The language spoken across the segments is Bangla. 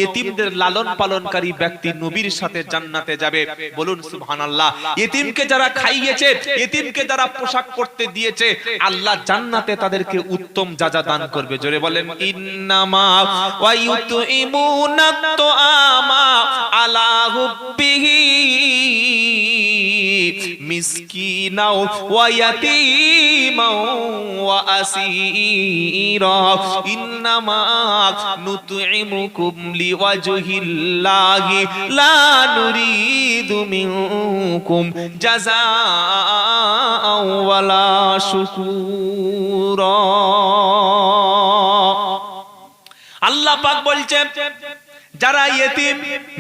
ইতিমদের লালন পালনকারী ব্যক্তি নবীর সাথে জান্নাতে যাবে। বলুন সুবহানাল্লাহ। ইতিমকে যারা খাইয়েছে, ইতিমকে যারা পোশাক পরতে দিয়েছে, আল্লাহ জান্নাতে তাদেরকে উত্তম যাজা দান করবে। জোরে বলেন ইন্নামা ওয়া ইউতইমুনা তুআমা আলা হুব্বিহি মিসকিনাও ওয়া ইয়াতীমাও ওয়া আসীরা ইন্নামা নুতইমুকুম লিওয়াজহিল্লাহি লা নুরিদু মিনকুম জাযাআও ওয়ালা শুকুরা। আল্লাহ পাক বলছেন, যারা ইতিম,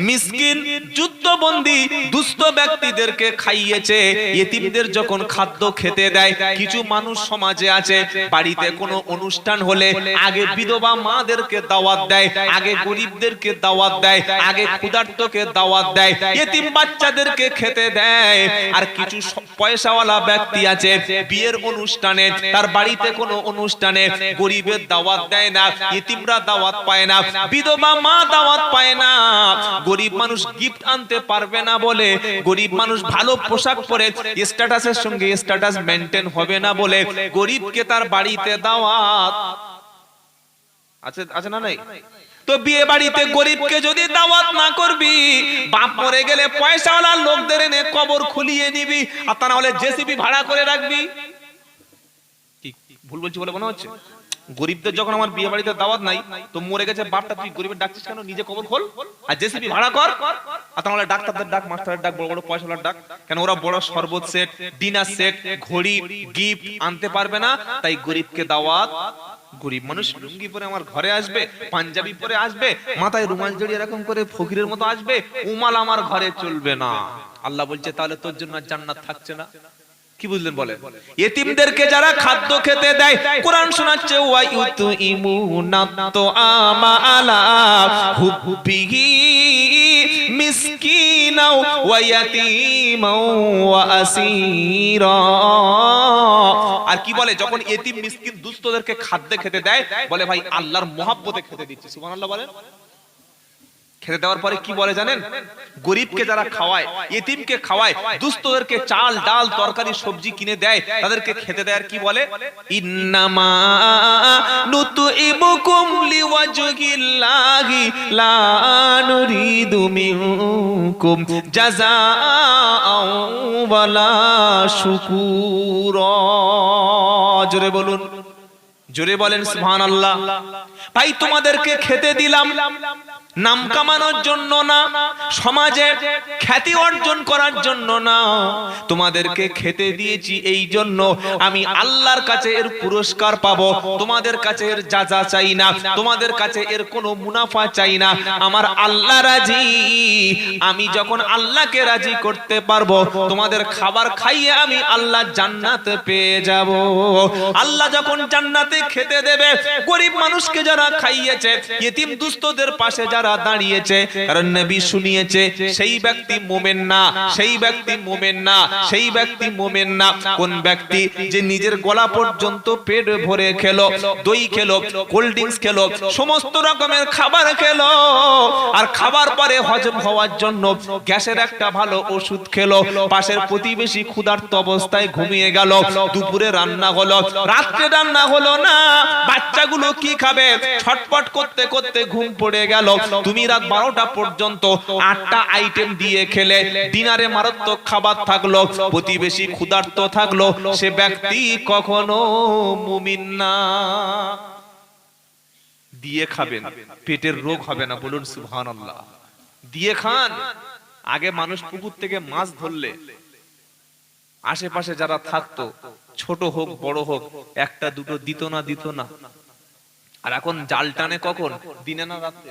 মিসকিন, যুদ্ধবন্দী, দুস্থ ব্যক্তিদেরকে খাইয়েছে, ইতিমদের যখন খাদ্য খেতে দেয়, কিছু মানুষ সমাজে আছে বাড়িতে কোনো অনুষ্ঠান হলে আগে বিধবা মাদেরকে দাওয়াত দেয়, আগে গরিবদেরকে দাওয়াত দেয়, আগে ক্ষুধার্তকে দাওয়াত দেয়, ইতিম বাচ্চাদেরকে খেতে দেয়। আর কিছু পয়সাওয়ালা ব্যক্তি আছে বিয়ের অনুষ্ঠানে, তার বাড়িতে কোনো অনুষ্ঠানে গরিবের দাওয়াত দেয় না, ইতিমরা দাওয়াত পায় না, বিধবা মা দাওয়াত পায় না। গরিব মানুষ গিফট আনতে পারবে না বলে, গরিব মানুষ ভালো পোশাক পরে স্ট্যাটাসের সঙ্গে স্ট্যাটাস মেইনটেইন হবে না বলে গরিবকে তার বাড়িতে দাওয়াত আছে আছে না নাই? তো বিয়ে বাড়িতে গরিবকে যদি দাওয়াত না করবি, বাপ মরে গেলে পয়সাওয়ালা লোকদের এনে কবর খুলিয়ে নিবি, আর তা না হলে জেসিবি ভাড়া করে রাখবি। কি ভুল বলছি বলে মনে হচ্ছে? গরিবদের যখন আমার বিয়ে বাড়িতে দাওয়াত নাই, তো মরে গেছে বাপটা, তুই গরিবের ডাকছিস কেন? নিজে কবর খোল আর জেসিবি ভাড়া কর। আর তাহলে ডাক্তারদের ডাক, মাস্টারের ডাক, বড় বড় পয়সাওয়ালার ডাক। কেন ওরা বড় শরবত সেট, ডিনার সেট, ঘড়ি, গিফট আনতে পারবে না, তাই গরিবকে দাওয়াত। গরিব মানুষ লুঙ্গি পরে আমার ঘরে আসবে, পাঞ্জাবি পরে আসবে, মাথায় রুমাল জড়িয়ে এরকম করে ফকিরের মতো আসবে, উমাল আমার ঘরে চলবে না। আল্লাহ বলছে তাহলে তোর জন্য জান্নাত থাকছে না। কি বুঝলেন বলে? ইতিমদেরকে যারা খাদ্য খেতে দেয়, কোরআন শোনাচ্ছে ওয়া ইউতইমুনা তুআমা আলা হুব্বিহি মিসকিনাও ওয়া ইয়াতীমাও ওয়া আসীরা। আর কি বলে, যখন ইতিম, মিসকিন, দুস্থদেরকে খাদ্য খেতে দেয়, বলে ভাই আল্লাহর মহব্বতে খেতে দিচ্ছে। সুবহানাল্লাহ বলেন। খেতে দেওয়ার পরে কি বলে জানেন? গরিবকে যারা খাওয়ায়, ইতিমকে খাওয়ায়, দুস্থদেরকে চাল, ডাল, তরকারি, সবজি কিনে দেয়, তাদেরকে খেতে দেয়। আর কি বলে? ইন্নামা নুতইমুকুম লিওয়াজহিল্লাহি লা নুরিদু মিনকুম জাযাআও ওয়ালা শুকুরা। জোরে বলুন, জোরে বলেন সুবহানাল্লাহ। ভাই তোমাদেরকে খেতে দিলাম নাম কামানোর জন্য না, সমাজে খ্যাতি অর্জন করার জন্য না, তোমাদেরকে খেতে দিয়েছি এই জন্য আমি আল্লাহর কাছে এর পুরস্কার পাবো। তোমাদের কাছে এর যাজা চাই না, তোমাদের কাছে এর কোনো মুনাফা চাই না। আমার আল্লাহ রাজি। আমি যখন আল্লাহকে রাজি করতে পারবো, তোমাদের খাবার খাইয়ে আমি আল্লাহ জান্নাতে পেয়ে যাব। আল্লাহ যখন জান্নাতে খেতে দেবে, গরিব মানুষকে যারা খাইয়েছে, ইতিম দুস্থদের পাশে যারা দাঁড়িয়েছে, কারণ নবী শুনিয়েছে সেই ব্যক্তি মুমিন না, সেই ব্যক্তি মুমিন না, সেই ব্যক্তি মুমিন না। কোন ব্যক্তি যে নিজের গলা পর্যন্ত পেট ভরে খেলো, দই খেলো, কোল্ড ড্রিঙ্কস খেলো, সমস্ত রকমের খাবার খেলো, আর খাবার পরে হজম হওয়ার জন্য গ্যাসের একটা ভালো ওষুধ খেলো, পাশের প্রতিবেশী ক্ষুধার্ত অবস্থায় ঘুমিয়ে গেল, দুপুরে রান্না হলো, রাত্রে রান্না হলো না, বাচ্চাগুলো কি খাবে, ছটপট করতে করতে ঘুম পড়ে গেল, তুমি রাত 12টা পর্যন্ত 8টা আইটেম দিয়ে খেলে, ডিনারে মারাত্মক খাবার থাকলো, প্রতিবেশী ক্ষুধার্ত থাকলো, সে ব্যক্তি কখনো মুমিন না। দিয়ে খাবেন, পেটের রোগ হবে না। বলুন সুবহানাল্লাহ। দিয়ে খান। আগে মানুষ পুকুর থেকে মাছ ধরলে আশেপাশে যারা থাকতো, ছোট হোক বড় হোক, একটা দুটো দিত না, দিত না। আর এখন জাল টানে কখন? দিনে না রাতে?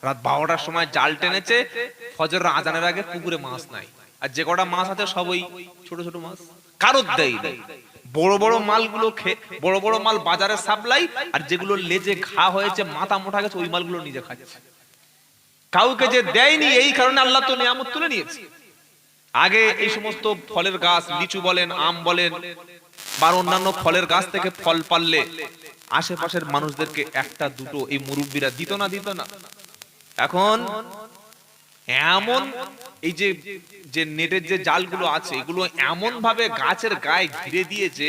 রাত 12টার সময় জাল টেনেছে, ফজরের আজানের আগে পুকুরে মাছ নাই, আর যে কটা মাছ আছে সবই ছোট ছোট মাছ, কারোর দেয় নেই। বড় বড় মালগুলো বড় বড় মাল বাজারে সাপ্লাই, আর যেগুলো লেজে ঘা হয়েছে, মাথা মোটা গেছে, ওই মালগুলো নিজে খাচ্ছে। কাউকে যে দেয়নি, এই কারণে আল্লাহ তো নিয়ামত তুলে নিয়েছে। আগে এই সমস্ত ফলের গাছ, লিচু বলেন, আম বলেন, বা অন্যান্য ফলের গাছ থেকে ফল পারলে আশেপাশের মানুষদেরকে একটা দুটো এই মুরব্বীরা দিত না। এখন এমন এই যে যে নেটের যে জালগুলো আছে এগুলো এমন ভাবে গাছের গায়ে ঘিরে দিয়েছে,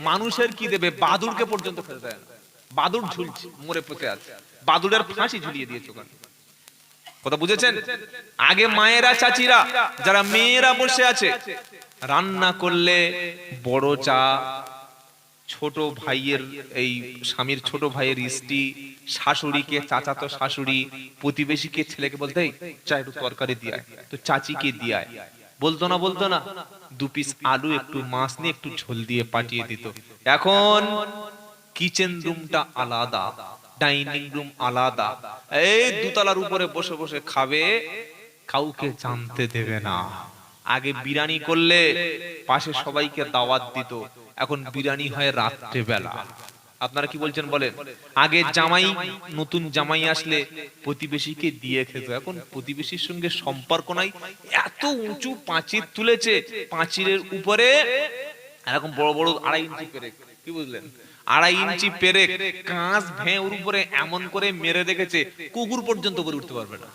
মানুষের কি দেবে, বাদুড়কে পর্যন্ত খেতে দেয় না। বাদুড় ঝুলছে, মরে পচে আছে, বাদুড়ের ফাঁসি ঝুলিয়ে দিয়েছে ওখানে। কথা বুঝেছেন? আগে মায়েরা চাচিরা যারা মেয়েরা বসে আছে, রান্না করলে বড় চা, ছোট ভাইয়ের এই স্বামীর ছোট ভাইয়ের স্ত্রী, শাশুড়িকে চাচাতো শাশুড়ি, প্রতিবেশীকে ছেলেকে বলতে চা একটু তরকারি দিয়ে আয়, তো চাচিকে দিয়ে আয়। বলতো না 2 পিস আলু একটু মাছ নিয়ে একটু ঝোল দিয়ে পাঠিয়ে দিত। এখন কিচেন রুমটা আলাদা, ডাইনিং রুম আলাদা, এই দোতলার উপরে বসে বসে খাবে, কাউকে জানতে দেবে না। আগে বিরিয়ানি করলে পাশে সবাইকে দাওয়াত দিত, এখন বিরিয়ানি হয় রাত্রে বেলা। আপনারা কি বলছেন বলেন? আগে জামাই, নতুন জামাই আসলে প্রতিবেশীকে দিয়ে খেত, এখন প্রতিবেশীর সঙ্গে সম্পর্ক নাই। এত উঁচু পাঁচির তুলেছে, পাঁচিরের উপরে এরকম বড় বড় 2.5 ইঞ্চি পেরেক, কি বুঝলেন, 2.5 ইঞ্চি পেরেক, কাঁচ ভেঁ ওর উপরে এমন করে মেরে রেখেছে, কুকুর পর্যন্ত উপরে উঠতে পারবে না।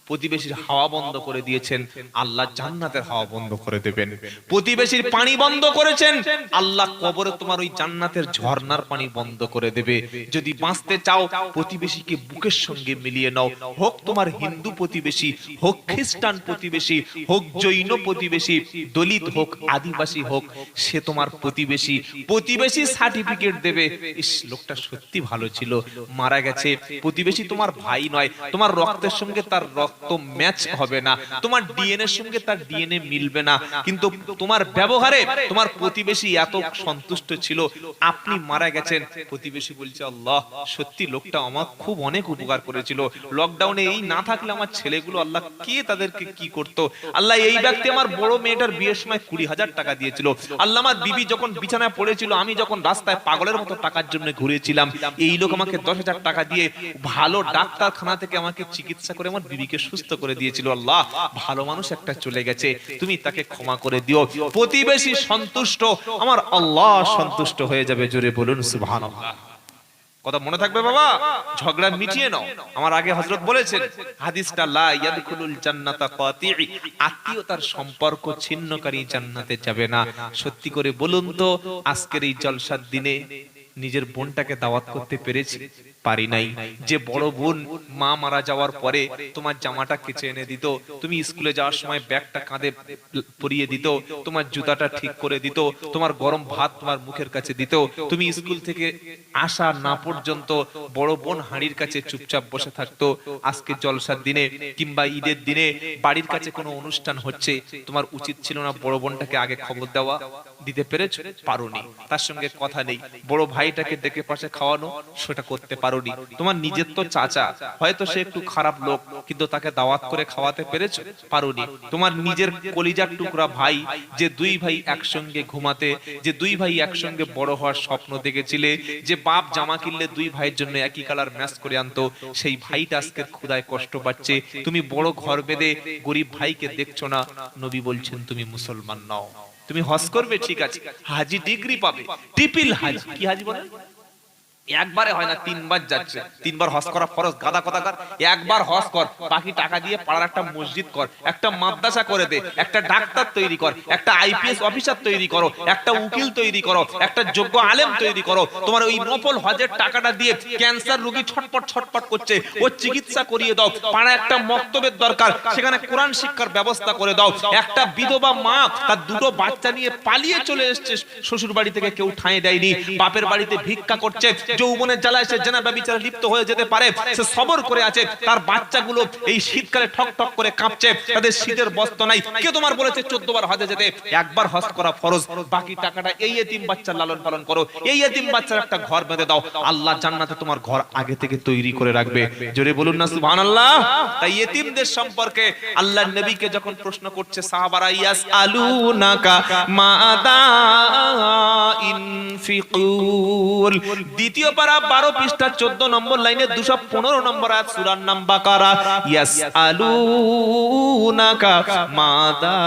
প্রতিবেশীর হাওয়া বন্ধ করে দিয়েছেন, আল্লাহ জান্নাতের হাওয়া বন্ধ করে দেবেন। প্রতিবেশীর পানি বন্ধ করেছেন, আল্লাহ কবরে তোমার ওই জান্নাতের ঝর্ণার পানি বন্ধ করে দেবে। যদি বাঁচতে চাও প্রতিবেশীকে বুকের সঙ্গে মিলিয়ে নাও, হোক তোমার হিন্দু প্রতিবেশী, হোক খ্রিস্টান প্রতিবেশী, হোক জৈন প্রতিবেশী, দলিত হোক, আদিবাসী হোক, সে তোমার প্রতিবেশী। প্রতিবেশী সার্টিফিকেট দেবে, ইস লোকটা সত্যি ভালো ছিল, মারা গেছে। প্রতিবেশী তোমার ভাই নয়, তোমার রক্তের সঙ্গে তার রক্ত ম্যাচ হবে না, তোমার ডিএনএ এর সঙ্গে তার ডিএনএ মিলবে না, কিন্তু তোমার ব্যবহারে তোমার প্রতিবেশী এত সন্তুষ্ট ছিল, আপনি মারা গেছেন, প্রতিবেশী বলছে আল্লাহ সত্যি লোকটা আমার খুব অনেক উপকার করেছিল, লকডাউনে এই না থাকলে আমার ছেলেগুলো আল্লাহ কে তাদেরকে কি করত, আল্লাহ এই ব্যক্তি আমার বড় মেয়েটার বিয়ের সময় 20,000 টাকা দিয়েছিল, আল্লাহ আমার বিবি যখন বিছানায় পড়েছিল, আমি যখন রাস্তায় পাগলের মতো টাকার জন্য ঘুরেছিলাম, এই লোক আমাকে 10,000 টাকা দিয়ে ভালো ডাক্তারখানা থেকে আমাকে চিকিৎসা করে আমার বিবিকে সুস্থ করে দিয়েছিল। আল্লাহ ভালো মানুষ একটা চলে গেছে, তুমি তাকে ক্ষমা করে দিও। প্রতিবেশী সন্তুষ্ট, আমার আল্লাহ সন্তুষ্ট হয়ে যাবে। জোরে বলুন সুবহানাল্লাহ। কথা মনে থাকবে বাবা, ঝগড়া মিটিয়ে নাও। আমার আগে হযরত বলেছেন হাদিসটা, লা ইয়াদখুলুল জান্নাতা কাতিঈ, আত্মীয়তার সম্পর্ক ছিন্নকারী জান্নাতে যাবে না। সত্যি করে বলুন তো, আজকের এই জলসার দিনে নিজের বোনটাকে দাওয়াত করতে পেরেছি? পারি নাই। যে বড় বোন মা মারা যাওয়ার পরে তোমার জামাটা কেচে এনে দিত, তুমি স্কুলে যাওয়ার সময় ব্যাগটা কাঁধে পরিয়ে দিত, তোমার জুতাটা ঠিক করে দিত, তোমার গরম ভাত তোমার মুখের কাছে দিত, তুমি স্কুল থেকে আসা না পর্যন্ত বড় বোন হাঁড়ির কাছে চুপচাপ বসে থাকতো। আজকে জলসার দিনে কিংবা ঈদের দিনে বাড়ির কাছে কোনো অনুষ্ঠান হচ্ছে, তোমার উচিত ছিল না বড় বোনটাকে আগে খবর দেওয়া? দিতে পেরেছো? পারোনি। তার সঙ্গে কথা নেই, বড় ভাইটাকে ডেকে পাশে খাওয়ানো, সেটা করতে পারোনি। তোমার নিজের তো চাচা, হয়তো সে একটু খারাপ লোক, কিন্তু তাকে দাওয়াত করে খাওয়াতে পেরেছো? পারোনি। তোমার নিজের কলিজার টুকরা ভাই, যে 2 ভাই একসঙ্গে ঘুমাতে, যে 2 ভাই একসঙ্গে বড় হওয়ার স্বপ্ন দেখেছিলে, যে বাপ জামা কিনলে 2 ভাইয়ের জন্য একই কালার ম্যাচ করে আনতো, সেই ভাইটা আজকে ক্ষুধায় কষ্ট পাচ্ছে, তুমি বড় ঘর বেঁধে গরিব ভাইকে দেখছো না। নবী বলছেন তুমি মুসলমান নও। তুমি হজ করবে ঠিক আছে, হাজি ডিগ্রি পাবে, ট্রিপল হাজি। কি হাজি বলে? একবারে হয় না, 3 বার যাচ্ছে। 3 বার হজ করা ফরজ, গাদা কথাকার। একবার হজ কর, বাকি টাকা দিয়ে পাড়ার একটা মসজিদ কর, একটা মাদ্রাসা করে দে, একটা ডাক্তার তৈরি কর, একটা আইপিএস অফিসার তৈরি করো, একটা উকিল তৈরি করো, একটা যোগ্য আলেম তৈরি করো। তোমার ওই নফল হজের টাকাটা দিয়ে ক্যান্সার রোগী ছটপট করছে, ও চিকিৎসা করিয়ে দাও। পাড়ায় একটা মক্তবের দরকার, সেখানে কোরআন শিক্ষার ব্যবস্থা করে দাও। একটা বিধবা মা তার 2টো বাচ্চা নিয়ে পালিয়ে চলে এসেছে, শ্বশুর বাড়ি থেকে কেউ ঠাঁই দেয়নি, বাপের বাড়িতে ভিক্ষা করছে, যৌবনের জ্বালায় সে জেনা ব্যভিচারে লিপ্ত হয়ে যেতে পারে, সে সবর করে আছে। তার বাচ্চাগুলো এই শীতকালে ঠক ঠক করে কাঁপছে, তাদের শীতের বস্ত্র নাই। কে তোমার বলেছে 14 বার হজে যেতে? একবার হজ করা ফরজ, বাকি টাকাটা এই এতিম বাচ্চার লালন পালন করো, এই এতিম বাচ্চার একটা ঘর বেঁধে দাও, আল্লাহ জান্নাতে তোমার ঘর আগে থেকে তৈরি করে রাখবে। জোরে বলুন না সুবহানাল্লাহ। তাই এতিমদের সম্পর্কে আল্লাহর নবীকে যখন প্রশ্ন করছে সাহাবারা, ইয়াসআলুনাকা মাদা ইনফিকুল, দ্বিতীয় পারা 12 পৃষ্ঠা 14 নম্বর লাইনে 215 নম্বর আয়াত সূরার নাম বাকারা। ইয়াসআলুনাকা মাদা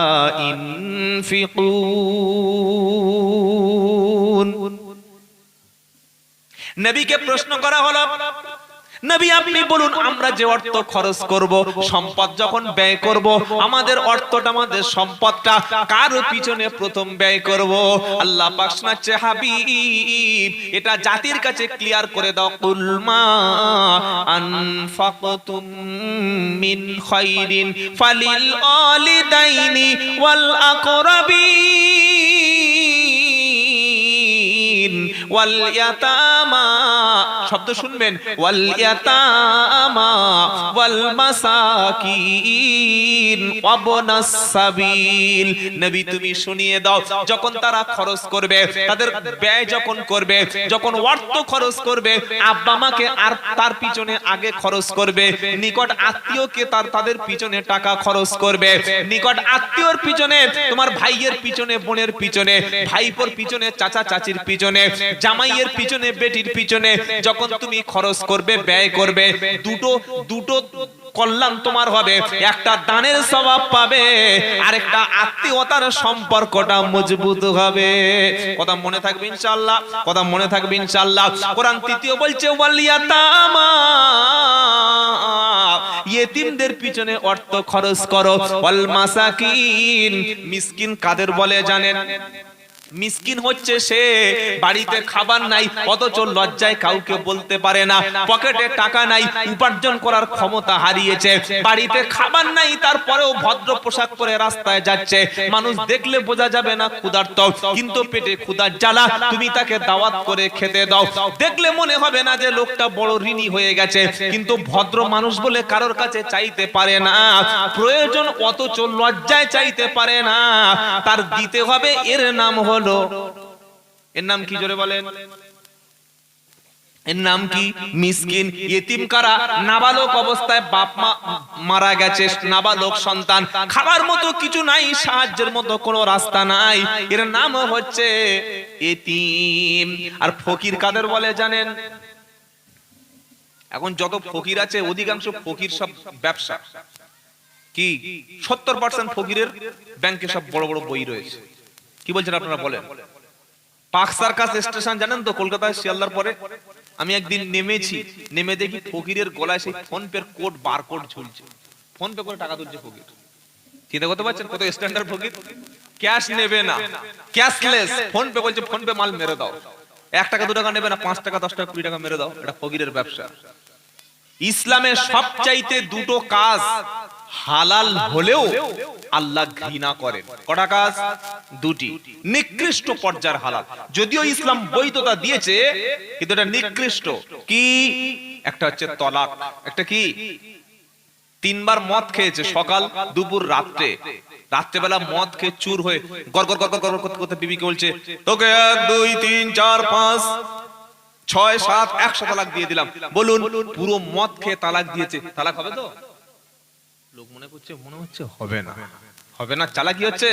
ইনফিকুন, নবীকে প্রশ্ন করা হলো, নবী আপনি বলুন আমরা যে অর্থ খরচ করব, সম্পদ যখন ব্যয় করব, আমাদের অর্থটা, আমাদের সম্পদটা কার পিছনে প্রথম ব্যয় করব? আল্লাহ পাক শোনাচ্ছে, হাবিব এটা জাতির কাছে ক্লিয়ার করে দাও, কুল মা আনফাকতুম মিন খায়রিন ফালিল ওয়ালিদাইনি ওয়াল আকরাবিন ওয়াল ইয়াতামা, শব্দ শুনবেন, ওয়াল ইয়াতামা ওয়াল মাসাকিন ওয়াবনাস সাবিল। নবী তুমি শুনিয়ে দাও, যখন তারা খরচ করবে, তাদের ব্যয় যখন করবে, যখন অর্থ খরচ করবে, আব্বা মাকে আর তার পিছনে আগে খরচ করবে, নিকট আত্মীয়কে তাদের পিছনে টাকা খরচ করবে, নিকট আত্মীয়র পিছনে, তোমার ভাইয়ের পিছনে, বোনের পিছনে, ভাইপোর পিছনে, চাচা চাচির পিছনে, জামাইয়ের পিছনে, বেটির পিছনে যখন তুমি খরচ করবে, ব্যয় করবে, দুটো কল্যাণ তোমার হবে। একটা দানের সওয়াব পাবে, আর একটা আত্মীয়তার সম্পর্কটা মজবুত হবে। কথা মনে থাকবে ইনশাআল্লাহ, কথা মনে থাকবে ইনশাআল্লাহ। কোরআন তৃতীয় বলছে, ওয়াল ইয়াতামা, ইয়েতিমদের পিছনে অর্থ খরচ করো, ওয়াল মাসাকিন, মিসকিন কাদের বলে জানেন? মিসকিন হচ্ছে সে বাড়িতে খাবার নাই, অথচ লজ্জায় কাউকে বলতে পারে না, পকেটে টাকা নাই, উপার্জন করার ক্ষমতা হারিয়েছে, বাড়িতে খাবার নাই, তারপরেও ভদ্র পোশাক পরে রাস্তায় যাচ্ছে, মানুষ দেখলে বোঝা যাবে না ক্ষুধার্ত, কিন্তু পেটে ক্ষুধার জ্বালা, তুমি তাকে দাওয়াত করে খেতে দাও, দেখলে মনে হবে না যে লোকটা বড় ঋণী হয়ে গেছে, কিন্তু ভদ্র মানুষ বলে কারোর কাছে চাইতে পারে না, প্রয়োজন অথচ লজ্জায় চাইতে পারে না, তার দিতে হবে। এর নাম হলো, এর নাম কি জোরে বলেন? এর নাম কি? মিসকিন। ইতিম কারা? নাবালক অবস্থায় বাপ মা মারা গেছে, নাবালক সন্তান, খাবার মতো কিছু নাই, সাহায্যের মতো কোনো রাস্তা নাই, এর নাম হচ্ছে ইতিম। আর ফকির কাদের বলে জানেন? এখন যত ফকির আছে, অধিকাংশ ফকির সব ব্যবসা। কি 70% ফকিরের ব্যাংকে সব বড় বড় বই রয়েছে। কি বলছেন আপনারা বলেন? পাক সার্কাস স্টেশন জানেন তো, কলকাতায় শিয়ালদার পরে? আমি একদিন নেমেছি, নেমে দেখি ফকিরের গলায় সেই ফোন পের কোড, বারকোড ঝুলছে, ফোন পে করে টাকা তুলছে ফকির। চিন্তা করতে পারছেন কত স্ট্যান্ডার্ড ফকির? ক্যাশ নেবে না, ক্যাশলেস, ফোন পে বলছে, ফোন পে মাল মেরে দাও, 1 টাকা 2 টাকা নেবে না, 5 টাকা 10 টাকা 20 টাকা মেরে দাও, এটা ফকিরের ব্যবসা। ইসলামের সবচাইতে দুটো কাজ হালাল হলেও আল্লাহ ঘৃণা করেন। কটা কাজ? দুটি, নিকৃষ্ট পর্যায়ের হালাল। যদিও ইসলাম বৈধতা দিয়েছে, কিন্তু এটা নিকৃষ্ট। কি? একটা হচ্ছে তলাক, একটা কি? 3 বার মদ খেয়েছে, সকাল, দুপুর, রাত্রে, রাত্রেবেলা মদ খেয়ে চুর হয়ে গর গর গর গর করতে বিবিকে বলছে, তোকে 1 2 3 4 5 6 7 100 তালাক দিয়ে দিলাম। বলুন, পুরো মদ খেয়ে তালাক দিয়েছে, তালাক হবে তো? লোক মনে হচ্ছে হবে না, হবে না, চালাকি হচ্ছে।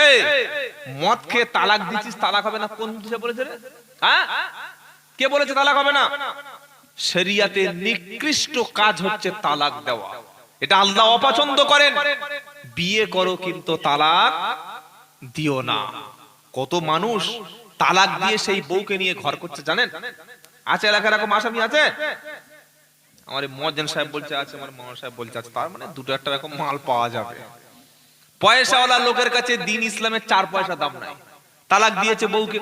এই মদ খেয়ে তালাক দিছিস, তালাক হবে না, কোন হাদিসে বলেছে রে? হ্যাঁ, কে বলেছে তালাক হবে না? শরিয়াতে নিকৃষ্ট কাজ হচ্ছে তালাক দেওয়া, এটা আল্লাহ অপছন্দ করেন। বিয়ে করো কিন্তু তালাক দিও না। কত মানুষ তালাক দিয়ে সেই বউকে নিয়ে ঘর করছে জানেন? আছে এলাকার এরকম আসামি আছে? আমার মুয়াজ্জিন সাহেব বলছে আছে, আমার মামা সাহেব বলছে আছে, তার মানে দুটো একটা রকম মাল পাওয়া যাবে। পয়সাওয়ালা লোকের কাছে দিন ইসলামের 4 পয়সা দাম নাই, তালাক দিয়েছে বউকে।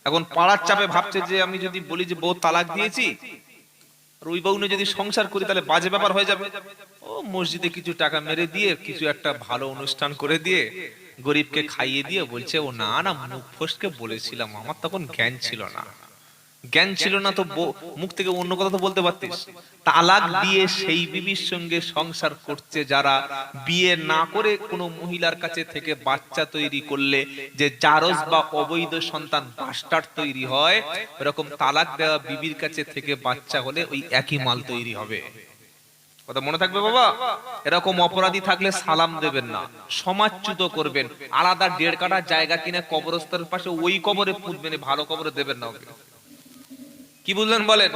এখন পাড়ার চাপে ভাবছে যে আমি যদি বলি যে বউ তালাক দিয়েছি, আর ওই বউ নিয়ে যদি সংসার করি তাহলে বাজে ব্যাপার হয়ে যাবে। ও মসজিদে কিছু টাকা মেরে দিয়ে, কিছু একটা ভালো অনুষ্ঠান করে দিয়ে, গরিবকে খাইয়ে দিয়ে বলছে, ও না না, মুখ ফসকে বলেছিলাম, আমার তখন জ্ঞান ছিল না। জ্ঞান ছিল না তো মুখ থেকে অন্য কথা তো বলতে পারতিস। তালাক দিয়ে সেই বিবির সঙ্গে সংসার করছে যারা, বিয়ে না করে কোনো মহিলার কাছে থেকে বাচ্চা তৈরি করলে যে জারজ বা অবৈধ সন্তান বাস্টার্ড তৈরি হয়, এরকম তালাক দেওয়া বিবির কাছে থেকে বাচ্চা হলে ওই একই মাল তৈরি হবে। কথা মনে থাকবে বাবা। এরকম অপরাধী থাকলে সালাম দেবেন না, সমাজচ্যুত করবেন, আলাদা 1.5 কাঠা জায়গা কিনে কবরস্থানের পাশে ওই কবরে পুঁতবেন, ভালো কবরে দেবেন না ওকে। কি বুঝলেন বলেন?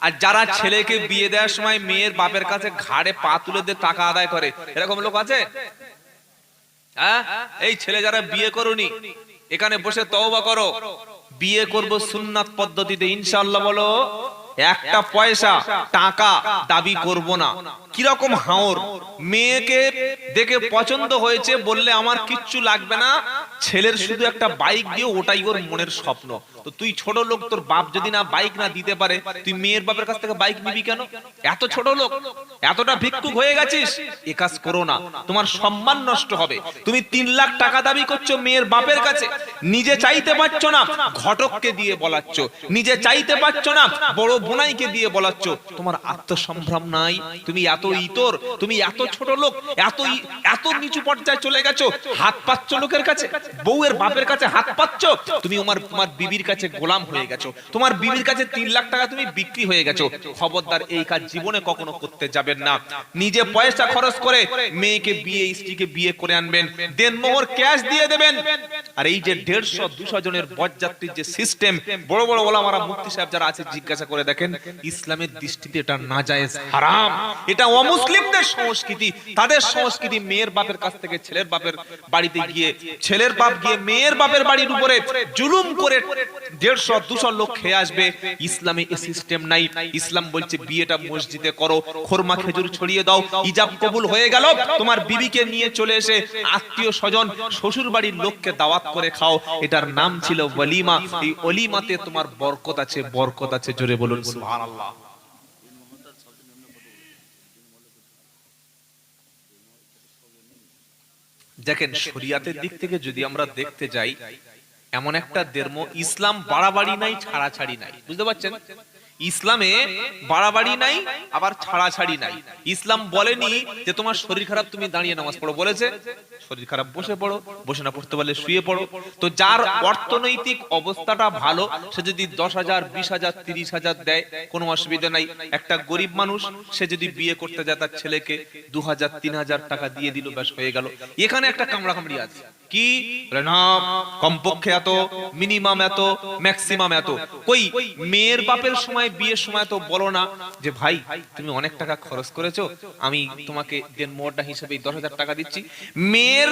আর যারা ছেলেকে বিয়ে দেওয়ার সময় মেয়ের বাপের কাছে ঘাড়ে পা তুলে দিয়ে টাকা আদায় করে, এরকম লোক আছে? হ্যাঁ, এই ছেলে যারা বিয়ে করোনি, এখানে বসে তওবা করো, বিয়ে করব সুন্নাত পদ্ধতিতে ইনশাআল্লাহ বলো, একটা পয়সা টাকা দাবি করব না। কিরকম হাওর, মেয়েকে দেখে পছন্দ হয়েছে বললে আমার কিচ্ছু লাগবে না, ছেলের শুধু একটা বাইক দিও, ওটাই ওর মনের স্বপ্ন। তো তুই ছোট লোক, তোর বাপ যদি না বাইক না দিতে পারে, তুই মেয়ের বাপের কাছ থেকে বাইক নিবি কেন? এত ছোট লোক, এতটা ভিক্ষুক হয়ে গেছিস? এ কাজ করো না, তোমার সম্মান নষ্ট হবে। তুমি 3 লাখ টাকা দাবি করছো মেয়ের বাপের কাছে, নিজে চাইতে পারছো না, ঘটককে দিয়ে বলাচ্ছ, নিজে চাইতে পারছো না, বড় বোনাইকে দিয়ে বলাচ্ছ। তোমার আত্মসম্ভ্রম নাই, তুমি এত ইতর, তুমি এত ছোট লোক, এত নিচু পর্যায়ে চলে গেছো, হাত পাচ্ছ লোকের কাছে, বউয়ের বাপের কাছে হাত পাচ্ছ। তুমি তোমার বিবির কাছে গোলাম হয়ে গেছো, তোমার বিবির কাছে 3 লাখ টাকা তুমি বিক্রি হয়ে গেছো। খবরদার, এই কাজ জীবনে কখনো করতে যাবেন না। নিজে পয়সা খরচ করে মেয়েকে বিয়ে, স্ত্রীকে বিয়ে করে আনবেন, দেনমোহর ক্যাশ দিয়ে দেবেন। আর এই যে 150-200 জনের বরযাত্রীর যে সিস্টেম, বড় বড় ওলামারা, মুফতি সাহেব যারা আছে, জিজ্ঞাসা করে দেখেন, ইসলামের দৃষ্টিতে এটা নাজায়েজ, হারাম, এটা অমুসলিমদের সংস্কৃতি। তাদের সংস্কৃতি মেয়ের বাপের কাছ থেকে ছেলের বাপের বাড়িতে গিয়ে, ছেলের বাপ গিয়ে মেয়ের বাপের বাড়ির উপরে জুলুম করে 150-200 লোক খেয়ে আসবে। ইসলামে এই সিস্টেম নাই। ইসলাম বলছে বিয়েটা মসজিদে করো, খোরমা খেজুর ছড়িয়ে দাও, ইজাব কবুল হয়ে গেল, তোমার বিবিকে নিয়ে চলে এসে আত্মীয় স্বজন, শ্বশুর বাড়ির লোককে দাওয়াত করে খাও। এটার নাম ছিল ওয়ালিমা। এই ওলিমাতে তোমার বরকত আছে, বরকত আছে। জোরে বলুন সুবহানাল্লাহ। দেখেন, শরিয়াতের দিক থেকে যদি আমরা দেখতে যাই, এমন একটা ধর্ম, ইসলাম বাড়াবাড়ি নাই, ছাড়াছাড়ি নাই। বুঝতে পারছেন? ইসলামে বাড়াবাড়ি নাই, আবার ছাড়াছাড়ি নাই। ইসলাম বলেনি যে তোমার শরীর খারাপ তুমি দাঁড়িয়ে নামাজ পড়ো, বলেছে শরীর খারাপ বসে পড়ো, বসে না পড়তে পারলে শুয়ে পড়ো। তো যার অর্থনৈতিক অবস্থাটা ভালো, সে যদি 10,000, 20,000, 30,000 দেয়, কোনো অসুবিধা নাই। একটা গরিব মানুষ, সে যদি বিয়ে করতে যায়, তার ছেলেকে 2,000, 3,000 টাকা দিয়ে দিল, ব্যাস হয়ে গেল। এখানে একটা কামড়া কামড়ি আছে, কি না, কমপক্ষে এত, মিনিমাম এত, ম্যাক্সিমাম এত। কই মেয়ের বাপের সময়, বিয়ের সময় তো বলো না যে ভাই তুমি অনেক টাকা খরচ করেছো, আমি তোমাকে দেনমোহরটা হিসেবে 10,000 টাকা দিচ্ছি। মেয়ের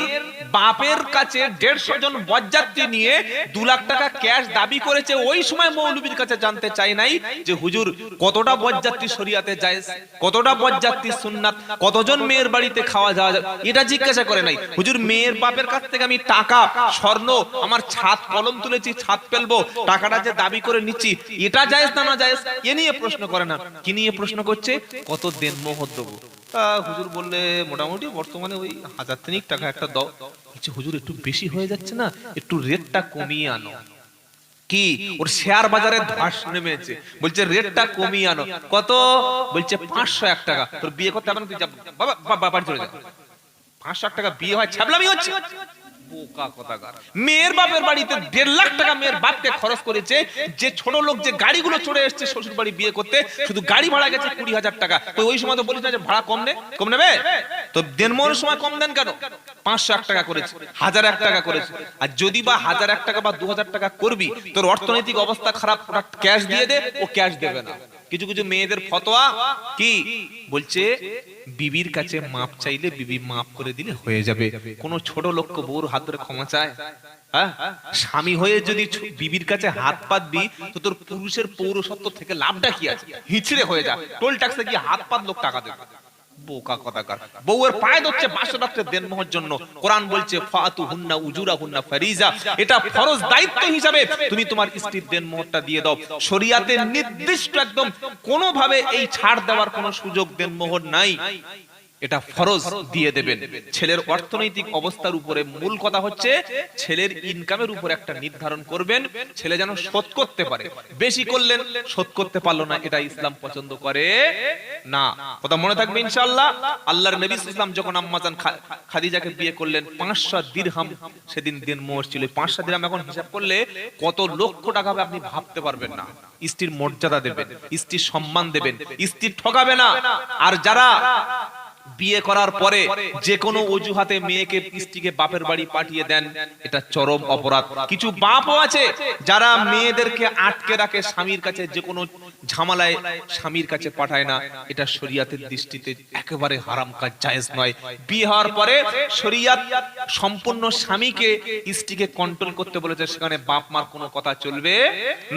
বাপের কাছে 150 জন বরযাত্রী নিয়ে 2 লাখ টাকা ক্যাশ দাবি করেছে। ওই সময় মৌলবীর কাছে জানতে চাই নাই যে হুজুর কতটা বরযাত্রী শরিয়াতে জায়েজ, কতটা বরযাত্রী সুন্নাত, কতজন মেয়ের বাড়িতে খাওয়া যাওয়া, এটা জিজ্ঞাসা করে নাই। হুজুর মেয়ের বাপের কাছ থেকে আমি টাকা, স্বর্ণ, আমার ছাদ কলম তুলেছি, ছাদ ফেলবো, টাকাটা যে দাবি করে নিচ্ছি, এটা জায়েজ না না জায়েজ, এ নিয়ে প্রশ্ন করে না। কি নিয়ে প্রশ্ন করছে? কত দেনমোহর দেবো। হুজুর বললে মোটামুটি বর্তমানে ওই 1,000 টাকা একটা দাও। হুজুর একটু বেশি হয়ে যাচ্ছে না, একটু রেটটা কমিয়ে আনো। কি ওর শেয়ার বাজারে ধস নেমেছে, বলছে রেটটা কমিয়ে আনো। কত? বলছে 501 টাকা। তোর বিয়ে করতে হবে না, তুই যা বাবা বাড়ি চলে যা। 500 টাকা বিয়ে হয়, ছাবলামি হচ্ছে। বোকা কথাকার। মেয়ের বাপের বাড়িতে 1.5 লাখ টাকা মেয়ের বাপকে খরচ করেছে। যে ছোট লোক যে গাড়িগুলো চড়ে এসেছে শ্বশুর বাড়ি বিয়ে করতে, শুধু গাড়ি ভাড়া গেছে 20,000 টাকা। তো ওই সময় তো বলিস না যে ভাড়া কম নেবে? তো দেনমোহরের সময় কম দেন কেন? 501 টাকা করেছে, 1,001 টাকা করেছে। আর যদি বা 1,001 টাকা বা 2,000 টাকা করবি, তোর অর্থনৈতিক অবস্থা খারাপ, ক্যাশ দিয়ে দে, ও ক্যাশ দেবে না। কিছু কিছু মেয়েদের ফতোয়া কি বলছে, বিবির কাছে মাপ চাইলে বিবি মাপ করে দিলে হয়ে যাবে। কোন ছোট লোককে বউর হাত ধরে ক্ষমা চায়? স্বামী হয়ে যদি বিবির কাছে হাত পাতবি, তো তোর পুরুষের পৌরসত্ব থেকে লাভটা কি আছে? হিচড়ে হয়ে যা, টোল ট্যাক্সে গিয়ে হাত পাত লোক টাকা দেবে। বোকা কথাকার। বউয়ের পায়ে ধরছে 500 টাকা দেনমোহর জন্য। কোরআন বলছে ফাতুহুন্না উজুরাহুন্না ফারিজা, এটা ফরজ দায়িত্ব হিসাবে তুমি তোমার স্ত্রীর দেনমোহরটা দিয়ে দাও। শরীয়তে নির্দিষ্ট একদম কোনো ভাবে এই ছাড় দেওয়ার কোনো সুযোগ দেনমোহর নাই, এটা ফরজ দিয়ে দেবেন। ছেলের অর্থনৈতিক অবস্থার উপরে মূল কথা হচ্ছে ছেলের ইনকামের উপর একটা নির্ধারণ করবেন, ছেলে যেন শোধ করতে পারে। বেশি করলেন, শোধ করতে পারলো না, এটা ইসলাম পছন্দ করে না। কথা মনে থাকবে ইনশাআল্লাহ। আল্লাহর নবী সাল্লাল্লাহু আলাইহি ওয়াসাল্লাম যখন আম্মাজান খাদিজাকে বিয়ে করলেন, 500 দিরহাম সেদিন দেনমোহর ছিল। 500 দিরহাম এখন হিসাব করলে কত লক্ষ টাকা হবে আপনি ভাবতে পারবেন না। স্ত্রীর মর্যাদা দেবেন, স্ত্রীর সম্মান দেবেন, স্ত্রী ঠকাবে না। আর যারা বিয়ে করার পরে যে কোনো অজুহাতে মেয়েকে, স্ত্রীকে বাপের বাড়ি পাঠিয়ে দেন, এটা চরম অপরাধ। কিছু বাপও আছে যারা মেয়েদেরকে আটকে রাখে স্বামীর কাছে, যে কোনো ঝামেলায় স্বামীর কাছে পাঠায় না, এটা শরীয়তের দৃষ্টিতে একেবারে হারাম কাজ, জায়েজ নয়। বিয়ে হওয়ার পরে শরীয়ত সম্পূর্ণ স্বামীকে স্ত্রীকে কন্ট্রোল করতে বলেছে, সেখানে বাপ মার কোনো কথা চলবে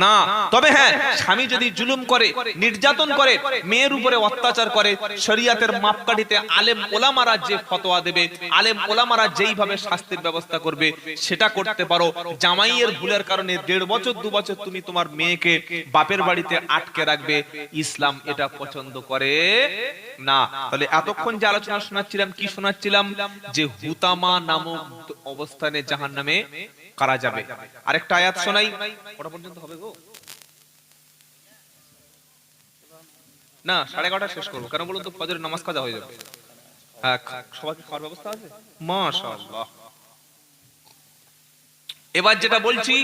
না। তবে হ্যাঁ, স্বামী যদি জুলুম করে, নির্যাতন করে, মেয়ের উপরে অত্যাচার করে, শরীয়তের মাপকাঠিতে আলেম ওলামারা যে ফতোয়া দেবে, আলেম ওলামারা যেইভাবে শাস্তির ব্যবস্থা করবে সেটা করতে পারো। জামাইয়ের ভুলের কারণে 1.5 বছর 2 বছর তুমি তোমার মেয়েকে বাপের বাড়িতে আটকে রাখবে, ইসলাম এটা পছন্দ করে না। তাহলে এতক্ষণ যে আলোচনা শোনাচ্ছিলাম, কি শোনাচ্ছিলাম? যে হুতামা নামক অবস্থানে জাহান্নামে কারা যাবে। আরেকটা আয়াত শোনাই, ওটা পর্যন্ত হবে গো না, 11:30 শেষ করবো। কেন বলুন তো, ফজরের নামাজ কাজা হয়ে যাবে। সবাই খাওয়ার ব্যবস্থা আছে, মাশাআল্লাহ। এবার যেটা বলছি,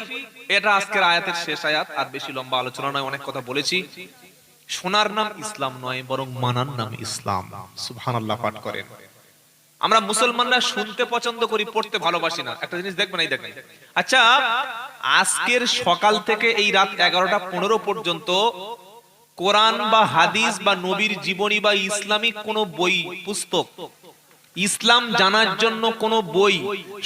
এটা আজকের আয়াতের শেষ আয়াত, আর বেশি লম্বা আলোচনা নয়, অনেক কথা বলেছি। শোনার নাম ইসলাম নয়, বরং মানার নাম ইসলাম। সুবহানাল্লাহ পাঠ করেন। আমরা মুসলমানরা শুনতে পছন্দ করি, পড়তে ভালোবাসি না। একটা জিনিস দেখবেন, এই দেখেন, আচ্ছা আজকের সকাল থেকে এই রাত 11:15 পর্যন্ত কোরআন বা হাদিস বা নবীর জীবনী বা ইসলামিক কোন বই পুস্তক, ইসলাম জানার জন্য কোন বই,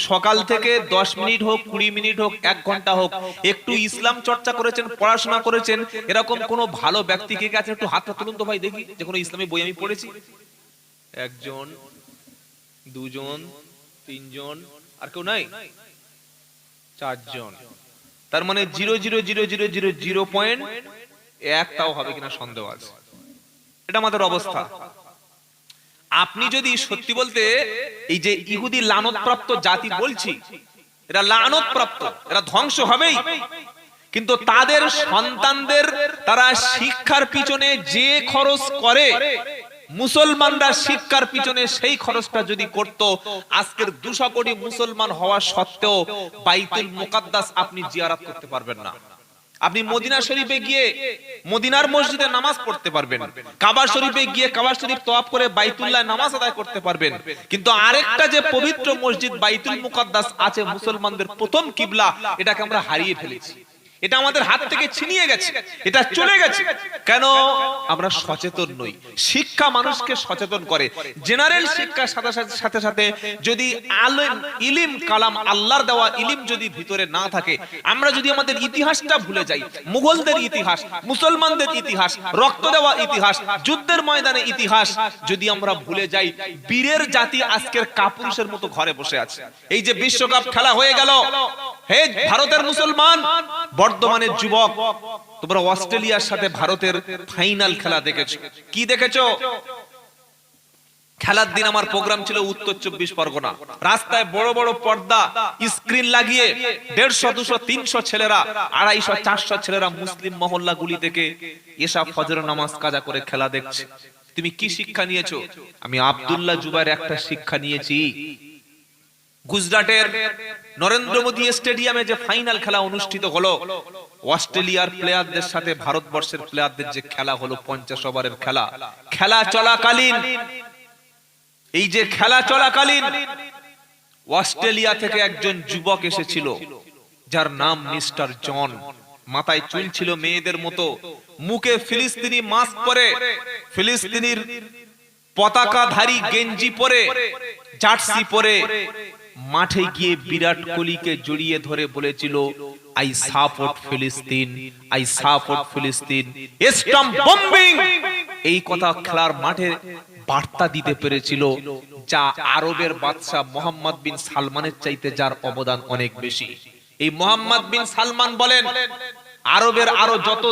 সকাল থেকে 10 মিনিট হোক, 20 মিনিট হোক, 1 ঘন্টা হোক, একটু ইসলাম চর্চা করেছেন, পড়াশোনা করেছেন, এরকম কোন ভালো ব্যক্তি কে আছে? একটু হাতটা তুলুন তো ভাই, দেখি যে কোনো ইসলামী বই আমি পড়েছি। 1 জন, 2 জন, 3 জন, আর কেউ নাই? 4 জন। তার মানে 0.00001 তাও হবে কিনা সন্দেহ আছে। এটা আমাদের অবস্থা। আপনি যদি সত্যি বলতে, এই যে ইহুদি লানতপ্রাপ্ত জাতি বলছি, এরা লানতপ্রাপ্ত, এরা ধ্বংস হবেই, কিন্তু তাদের সন্তানদের তারা শিক্ষার পিছনে যে খরচ করে, মুসলমানরা শিক্ষার পিছনে সেই খরচটা যদি করত, আজকের 200 কোটি মুসলমান হওয়া সত্ত্বেও বাইতুল মুকাদ্দাস আপনি জিয়ারত করতে পারবেন না। আপনি মদিনা শরীফে গিয়ে মদিনার মসজিদে নামাজ পড়তে পারবেন, কাবা শরীফে গিয়ে কাবা শরীফ তওয়াফ করে বাইতুল্লাহ নামাজ আদায় করতে পারবেন, কিন্তু আরেকটা যে পবিত্র মসজিদ বাইতুল মুকাদ্দাস আছে, মুসলমানদের প্রথম কিবলা, এটাকে আমরা হারিয়ে ফেলেছি। এটা আমাদের হাত থেকে ছিনিয়ে গেছে, এটা চলে গেছে। কেন? আমরা সচেতন নই। শিক্ষা মানুষকে সচেতন করে। জেনারেল শিক্ষার সাথে সাথে যদি আলেম ইলম কালাম আল্লাহর দেওয়া ইলম যদি ভিতরে না থাকে, আমরা যদি আমাদের ইতিহাসটা ভুলে যাই, মুঘলদের ইতিহাস, মুসলমানদের ইতিহাস, রক্ত দেওয়া ইতিহাস, যুদ্ধের ময়দানে ইতিহাস যদি আমরা ভুলে যাই, বীরের জাতি আজকের কাপুরুষের মতো ঘরে বসে আছে। এই যে বিশ্বকাপ খেলা হয়ে গেল, হে ভারতের মুসলমান, বর্ধমানের যুবক, তোমরা অস্ট্রেলিয়ার সাথে ভারতের ফাইনাল খেলা দেখেছো, কি দেখেছো? খেলার দিন আমার প্রোগ্রাম ছিল উত্তর 24 পরগনা। রাস্তায় বড় বড় পর্দা, স্ক্রিন লাগিয়ে 150, 200, 300 ছেলেরা, 250, 400 ছেলেরা মুসলিম মহল্লা গুলি থেকে এসা ফজর নামাজ কাজা করে খেলা দেখছে। তুমি কি শিক্ষা নিয়েছো? আমি আব্দুল্লাহ জুবাইর একটা শিক্ষা নিয়েছি। গুজরাটের নরেন্দ্র মোদী স্টেডিয়ামে যে ফাইনাল খেলা অনুষ্ঠিত হলো, অস্ট্রেলিয়ার প্লেয়ারদের সাথে ভারতবর্ষের প্লেয়ারদের যে খেলা হলো, 50 ওভারের খেলা, খেলা চলাকালীন, এই যে খেলা চলাকালীন অস্ট্রেলিয়া থেকে একজন যুবক এসেছিল, যার নাম মিস্টার জন। মাথায় চুল ছিল মেয়েদের মতো, মুখে ফিলিস্তিনি মাস্ক পরে, ফিলিস্তিনির পতাকাধারী গেঞ্জি পরে, জার্সি পরে মাঠে গিয়ে বিরাট কোহলিকে জড়িয়ে ধরে বলেছিল, আই সাপোর্ট ফিলিস্তিন, আই সাপোর্ট ফিলিস্তিন, স্টম্প বম্বিং। এই কথা খেলার মাঠে বার্তা দিতে পেরেছিল, যা আরবের বাদশা মোহাম্মদ বিন সালমানের চাইতে যার অবদান অনেক বেশি। এই মোহাম্মদ বিন সালমান বলেন, আরবের আরো যত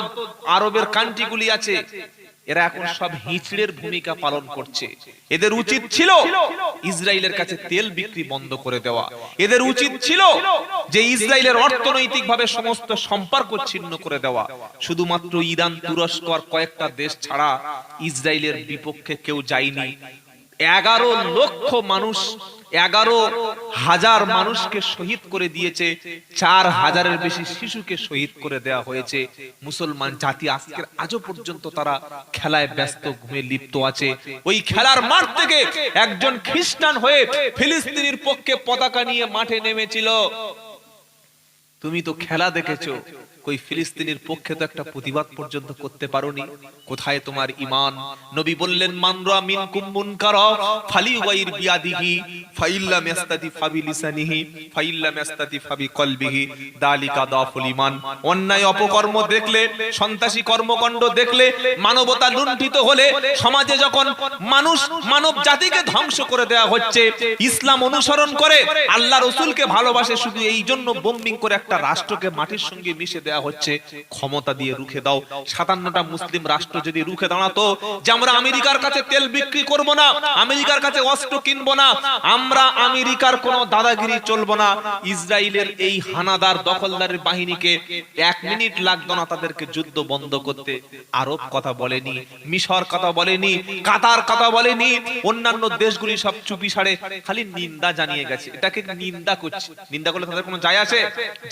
আরবের কান্ট্রিগুলি আছে, এরা এখন সব হিজড়ের ভূমিকা পালন করছে। এদের উচিত ছিল ইসরায়েলের কাছে তেল বিক্রি বন্ধ করে দেওয়া। এদের উচিত ছিল যে ইসরায়েলের অর্থনৈতিকভাবে সমস্ত সম্পর্ক ছিন্ন করে দেওয়া। শুধুমাত্র ইরান, তুরস্ক আর কয়েকটা দেশ ছাড়া ইসরায়েলের বিপক্ষে কেউ যায়নি। 11 লক্ষ মানুষ, 11,000 মানুষকে শহীদ করে দিয়েছে, 4,000-এর বেশি শিশুকে শহীদ করে দেওয়া হয়েছে। মুসলমান জাতি আজকের আজও পর্যন্ত তারা খেলায় ব্যস্ত, ঘুমে লিপ্ত আছে। ওই খেলার মাঠ থেকে একজন খ্রিস্টান হয়ে ফিলিস্তিনের পক্ষে পতাকা নিয়ে মাঠে নেমেছিল। তুমি তো খেলা দেখেছো, কই ফিলিস্তিনের পক্ষে তো একটা প্রতিবাদ পর্যন্ত করতে পারোনি, কোথায় তোমার ঈমান? নবী বললেন, মান রা মিনকুম মুনকারা ফালিওয়াইর বিয়াদিহি ফাইল্লাম ইয়াস্তাতি ফাবিলিসানিহি ফাইল্লাম ইয়াস্তাতি ফাবিকলবিহি দালিকা দাফুল ঈমান। অন্যায় অপকর্ম দেখলে, সন্ত্রাসী কর্মকাণ্ড দেখলে, মানবতা লুণ্ঠিত হলে, সমাজে যখন মানব জাতিকে ধ্বংস করে দেওয়া হচ্ছে, ইসলাম অনুসরণ করে আল্লাহ রাসূলকে ভালোবাসে শুধু এই জন্য বোম্বিং করে একটা রাষ্ট্রকে মাটির সঙ্গে মিশে দেওয়া হচ্ছে, ক্ষমতা দিয়ে রুখে দাও। 57টা মুসলিম রাষ্ট্র যদি রুখে দাঁড়াতো যে আমরা আমেরিকার কাছে তেল বিক্রি করব না, আমেরিকার কাছে অস্ত্র কিনবো না, আমরা আমেরিকার কোনো দাদাগিরি চলবো না, ইসরায়েলের এই হানাদার দখলদারের বাহিনীকে 1 মিনিট লাগতো না তাদেরকে যুদ্ধ বন্ধ করতে। আরব কথা বলেনি, মিশর কথা বলেনি, কাতার কথা বলেনি, অন্যান্য দেশগুলি সব চুপি সারে খালি নিন্দা জানিয়ে গেছে। এটাকে নিন্দা করছে, নিন্দা করলে তাদের কোনো যায় আসে?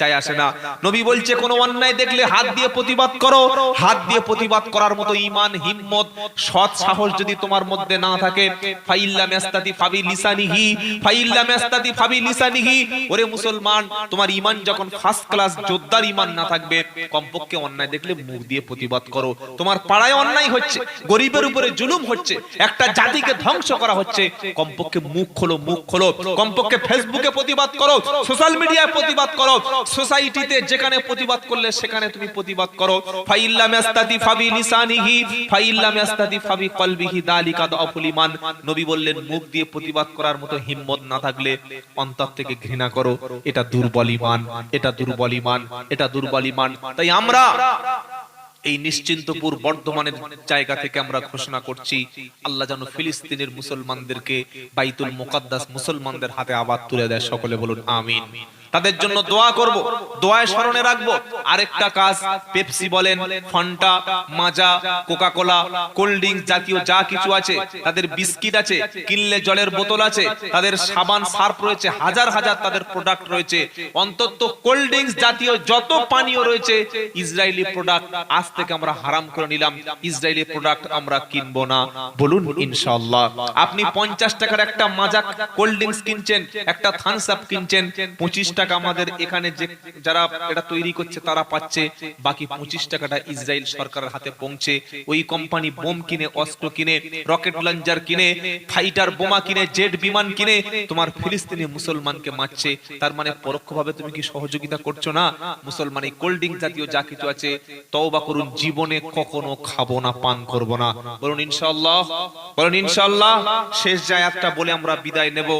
যায় আসে না। নবী বলছে কোন অন্যায় দেখলে হাত দিয়ে প্রতিবাদ করো। হাত দিয়ে প্রতিবাদ করার মতো ঈমান, হিম্মত, সৎ সাহস যদি তোমার মধ্যে না থাকে, ফাইল্লাম ইয়াস্তাতি ফাবি লিসানিহি ফাইল্লাম ইয়াস্তাতি ফাবি লিসানিহি, ওরে মুসলমান, তোমার ঈমান যখন ফার্স্ট ক্লাস যোদ্ধার ঈমান না থাকবে, কমপক্ষে অন্যায় দেখলে মুখ দিয়ে প্রতিবাদ করো। তোমার পাড়ায় অন্যায় হচ্ছে, গরিবের উপরে জুলুম হচ্ছে, একটা জাতিকে ধ্বংস করা হচ্ছে, কমপক্ষে মুখ খোলো, মুখ খোলো। কমপক্ষে ফেসবুকে প্রতিবাদ করো, সোশ্যাল মিডিয়ায় প্রতিবাদ করো, সোসাইটিতে যেখানে প্রতিবাদ করলে সেখানে তুমি প্রতিবাদ করো। ফাইল্লাম ইয়াস্তাতি ফাবি লিসানিহি ফাইল্লাম ইয়াস্তাতি ফাবি কলবিহি দালিকা দাফুল ঈমান। নবী বললেন, মুখ দিয়ে প্রতিবাদ করার মতো হিম্মত না থাকলে অন্তর থেকে ঘৃণা করো। এটা দুর্বল ঈমান, এটা দুর্বল ঈমান, এটা দুর্বল ঈমান। তাই আমরা এই নিশ্চিন্তপুর বর্ধমানের জায়গা থেকে আমরা ঘোষণা করছি, আল্লাহ যেন ফিলিস্তিনের মুসলমানদেরকে বাইতুল মুকাদ্দাস মুসলমানদের হাতে আবার তুলে দেয়। সকলে বলুন আমিন। তাদের জন্য দোয়া করব, দোয়ায় স্মরণে রাখবো। আরেকটা কাজ, পেপসি বলেন, ফান্টা, মাজা, কোকা কোলা, কোল্ড ড্রিঙ্কস জাতীয় যা কিছু আছে, তাদের বিস্কিট আছে, কিনলে জলের বোতল আছে, তাদের সাবান সার্ফ রয়েছে, হাজার হাজার তাদের প্রোডাক্ট রয়েছে। অন্তত কোল্ড ড্রিঙ্কস জাতীয় যত পানীয় রয়েছে, ইসরায়েলি প্রোডাক্ট আজ থেকে আমরা হারাম করে নিলাম। ইসরায়েলি প্রোডাক্ট আমরা কিনবো না, বলুন ইনশাআল্লাহ। আপনি 50 টাকার একটা মাজা কোল্ড ড্রিঙ্কস কিনছেন, একটা থামস আপ কিনছেন, 25 টাকা আমাদের এখানে যে যারা এটা তৈরি করছে তারা পাচ্ছে, বাকি 25 টাকাটা ইসরায়েল সরকারের হাতে পৌঁছে। ওই কোম্পানি বোম কিনে, অস্ত্র কিনে, রকেট লঞ্চার কিনে, ফাইটার বোমা কিনে, জেট বিমান কিনে তোমার ফিলিস্তিনি মুসলমানকে মারছে। তার মানে পরোক্ষভাবে তুমি কি সহযোগিতা করছো না? মুসলমান এই কোল্ড ড্রিঙ্ক জাতীয় যা কিছু আছে তওবা করুন, জীবনে কখনো খাবো না, পান করব না, বলুন ইনশাআল্লাহ, বলুন ইনশাআল্লাহ। শেষ আয়াতটা বলে আমরা বিদায় নেব।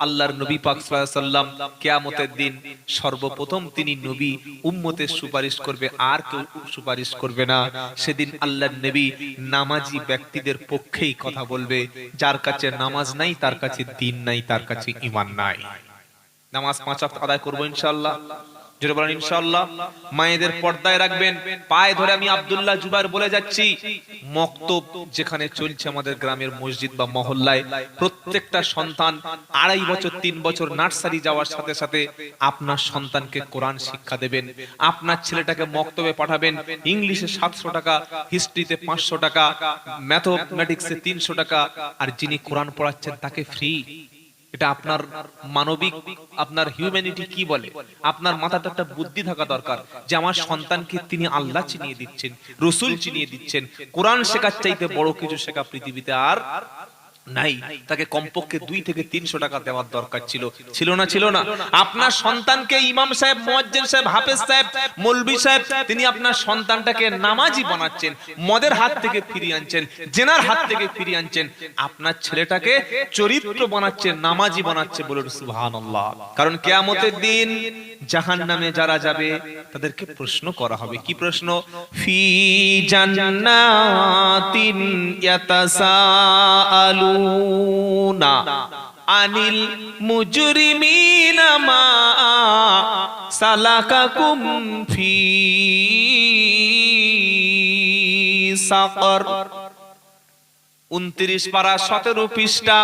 আল্লাহর নবী পাক সাল্লাল্লাহু আলাইহি ওয়াসাল্লাম কিয়ামতের দিন সর্বপ্রথম তিনি নবী, উম্মতের সুপারিশ করবে, আর কেউ সুপারিশ করবে না। সেদিন আল্লাহর নবী নামাজি ব্যক্তিদের পক্ষেই কথা বলবে। যার কাছে নামাজ নাই, তার কাছে দ্বীন নাই, তার কাছে ঈমান নাই। নামাজ 5 ওয়াক্ত আদায় করব ইনশাআল্লাহ, জোরে বলেন ইনশাআল্লাহ। মায়েদের পর্দায় রাখবেন। পায়ে ধরে আমি আব্দুল্লাহ জুবাইর বলে যাচ্ছি, মক্তব যেখানে চলছে আমাদের গ্রামের মসজিদ বা মহল্লায়, প্রত্যেকটা সন্তান 2.5 বছর 3 বছর নার্সারি যাওয়ার সাথে সাথে আপনার সন্তানকে কোরআন শিক্ষা দেবেন। আপনার ছেলেটাকে মক্তবে পাঠাবেন। ইংলিশে 700 টাকা, হিস্ট্রিতে 500 টাকা, ম্যাথমেটিক্সে 300 টাকা, আর যিনি কোরআন পড়াচ্ছেন তাকে ফ্রি। এটা আপনার মানবিক, আপনার হিউম্যানিটি কি বলে, আপনার মাথাতে একটা বুদ্ধি থাকা দরকার যে আমার সন্তানকে তিনি আল্লাহ চিনিয়ে দিচ্ছেন, রাসূল চিনিয়ে দিচ্ছেন। কোরআন শেখার চাইতে বড় কিছু শেখা পৃথিবীতে আর নাই। তাকে কমপক্ষে 2 থেকে 300 টাকা দেওয়ার দরকার ছিল, ছিল না? ছিল না? আপনার সন্তানকে ইমাম সাহেব, মুয়াজ্জিন সাহেব, হাফেজ সাহেব, মৌলভী সাহেব, তিনি আপনার সন্তানটাকে নামাজি বানাচ্ছেন, মদের হাত থেকে ফিরিয়ে আনছেন, জেনার হাত থেকে ফিরিয়ে আনছেন। আপনার ছেলেটাকে চরিত্র বানাচ্ছেন, নামাজি বানাচ্ছে, বলুন সুবহানাল্লাহ। কারণ কিয়ামতের দিন জাহান্নামে যারা যাবে তাদেরকে প্রশ্ন করা হবে। কি প্রশ্ন? ফি জান্নাতিন ইয়াতাসাআলুনা আনিল মুজরিমিনা মা সালাকাকুম ফি সাকর। 29 পারা 17 পৃষ্ঠা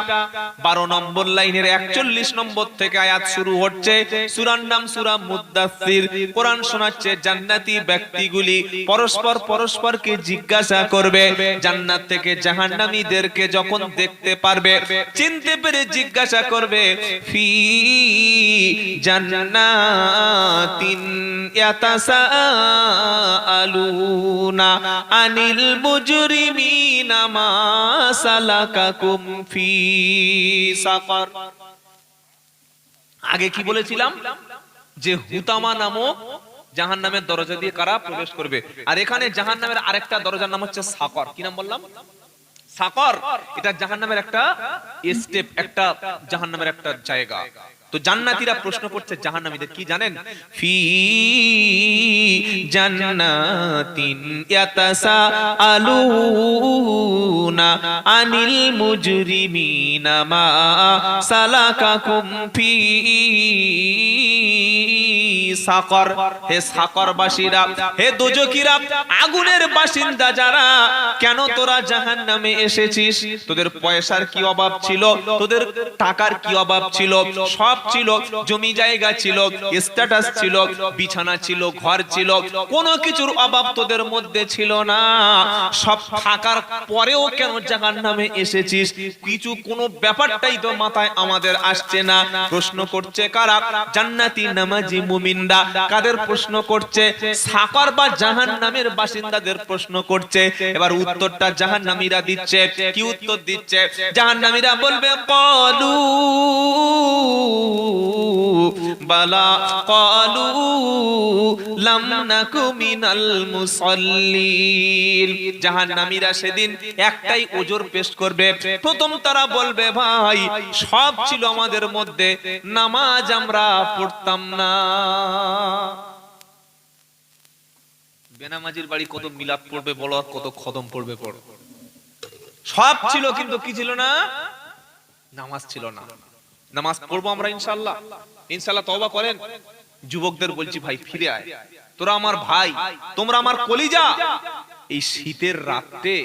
12 নম্বর লাইনের 41 নম্বর থেকে আয়াত শুরু হচ্ছে। সূরার নাম সূরা মুদ্দাসসির। কোরআন শোনাচ্ছে জান্নাতি ব্যক্তিগুলি পরস্পরকে জিজ্ঞাসা করবে, জান্নাত থেকে জাহান্নামীদেরকে যখন দেখতে পারবে, চিনতে পেরে জিজ্ঞাসা করবে, ফি জান্নাতিন ইয়াতাসাআলুনা আনিল মুজরিমিনা মা সালাকাকুম ফি সাকার। আগে কি বলেছিলাম যে হুতামা নামক জাহান্নামের দরজা দিয়ে কারা প্রবেশ করবে, আর এখানে জাহান্নামের আরেকটা দরজার নাম হচ্ছে সাকার। কি নাম বললাম? সাকার। এটা জাহান্নামের একটা স্টেপ, একটা জাহান্নামের একটা জায়গা। তো জান্নাতীরা প্রশ্ন করছে জাহান্নামীদের, কি জানেন? ফি জান্নাতিন ইয়াতাসাআলুনা আনিল মুজরিমিনা মা সালাকাকুম ফি সাকার। হে সাকারবাসীরা, হে দোজখীরা, আগুনের বাসিন্দা যারা, কেন তোরা জাহান্নামে এসেছিস? তোদের পয়সার কি অভাব ছিল? তোদের টাকার কি অভাব ছিল? সব ছিল, জমি জায়গা ছিল, স্ট্যাটাস ছিল, বিছানা ছিল, ঘর ছিল, কোনো কিছুর অভাব তোদের মধ্যে ছিল না। সব থাকার পরেও কেন জাহান্নামে এসেছিস? কিছু কোনো ব্যাপারটাই তো মাথায় আমাদের আসছে না। প্রশ্ন করছে কারা? জান্নাতি নামাজি মুমিনরা। কাদের প্রশ্ন করছে? সাকার বা জাহান্নামের বাসিন্দাদের প্রশ্ন করছে। এবার উত্তরটা জাহান্নামীরা দিচ্ছে। কি উত্তর দিচ্ছে? জাহান্নামীরা বলবে, ক্বালু বালা ক্বালু লাম নাকু মিনাল মুসাল্লিন। জাহান্নামীরা সেদিন একটাই ওজর পেশ করবে। প্রথম তারা বলবে, ভাই সব ছিল আমাদের মধ্যে, নামাজ আমরা পড়তাম না। বেনামাজির বাড়ি কত মিলাদ পড়বে বলো, আর কত খতম পড়বে পড়ো। সব ছিল, কিন্তু কি ছিল না? নামাজ ছিল না। নামাজ পড়বো আমরা ইনশাআল্লাহ। ইনশাআল্লাহ তওবা করেন। যুবকদের বলছি, ভাই ফিরে আয়, তোরা আমার ভাই, তোমরা আমার কলিজা। এই শীতের রাতে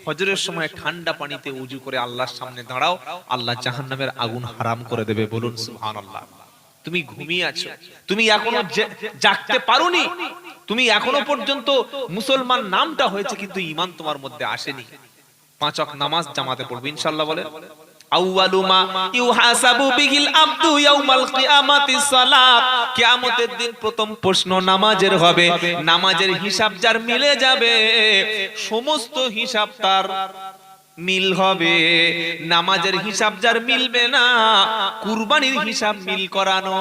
ফজরের সময় ঠান্ডা পানিতে ওযু করে আল্লাহর সামনে দাঁড়াও, আল্লাহ জাহান্নামের আগুন হারাম করে দেবে। বলুন সুবহানাল্লাহ। তুমি ঘুমিয়ে আছো, তুমি এখনো জাগতে পারোনি, তুমি এখনো পর্যন্ত মুসলমান নামটা হয়েছে, কিন্তু ঈমান তোমার মধ্যে আসেনি। 5 ওয়াক্ত নামাজ জামাতে পড়বে ইনশাআল্লাহ। বলে আউয়ালু মা ইউহাসাবু বিহিল আবদু ইয়াউমাল কিয়ামাতিস সালাত। কিয়ামতের দিন প্রথম প্রশ্ন নামাজের হবে। নামাজের হিসাব যার মিলে যাবে, সমস্ত হিসাব তার মিল হবে। নামাজের হিসাব যার মিলবে না, কুরবানির হিসাব মিল করানো।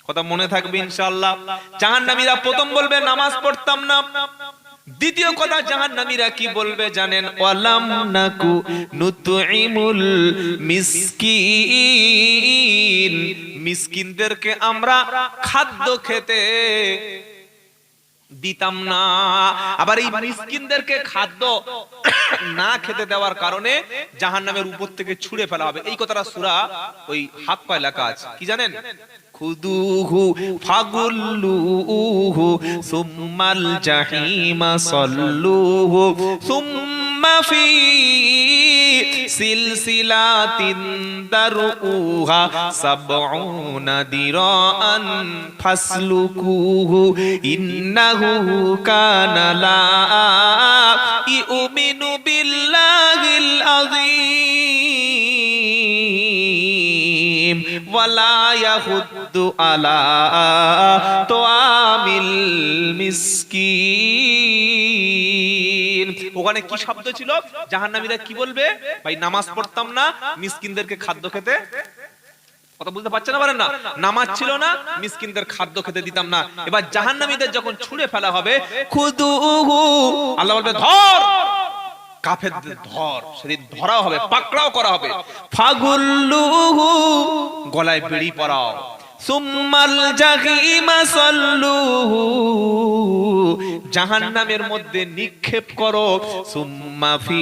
কথা মনে থাকবে ইনশাআল্লাহ। জাহান্নামীরা প্রথম বলবে নামাজ পড়তাম না। দ্বিতীয় কথা জাহান্নামীরা কি বলবে জানেন? ওয়ালাম নাকু নুতইমুল মিসকিন। মিসকিনদেরকে আমরা খাদ্য খেতে দিতাম না। আবার এই মিসকিনদেরকে খাদ্য না খেতে দেওয়ার কারণে জাহান্নামের উপর থেকে ছুঁড়ে ফেলা হবে। এই কথাটা সূরা ওই হাত পায় লেখা আছে। কি জানেন? খুদুহু ফাগুল্লুহু সুম্মাল জাহিমা সাল্লুহু সুম্মা ফি সিলসিলাতিন দারউহা সাবউনা দিরাআন ফাসলুকুহু ইন্নাহু কানা লা ইউমিনু বিল্লাহিল আযীম ওয়ালা ইয়াহুদ্দু আলা তুআমিল মিসকিন। ওখানে কি শব্দ ছিল? জাহান্নামীরা কি বলবে? ভাই নামাজ পড়তাম না, মিসকিনদেরকে খাদ্য খেতে। কথা বুঝতে পারছেন না? পারেন না? নামাজ ছিল না, মিসকিনদের খাদ্য খেতে দিতাম না। এবার জাহান্নামীদের যখন ছুঁড়ে ফেলা হবে, খুদুহু, আল্লাহ বলবে ধর, কাফেরদের ধর। সেদিন ধরা হবে, পাকড়াও করা হবে। ফাগুল্লুহু, গলায় বেড়ি পরাও। সুম্মাল জাহিমা সাল্লুহু, জাহান্নামের মধ্যে নিক্ষেপ করো। সুম্মা ফি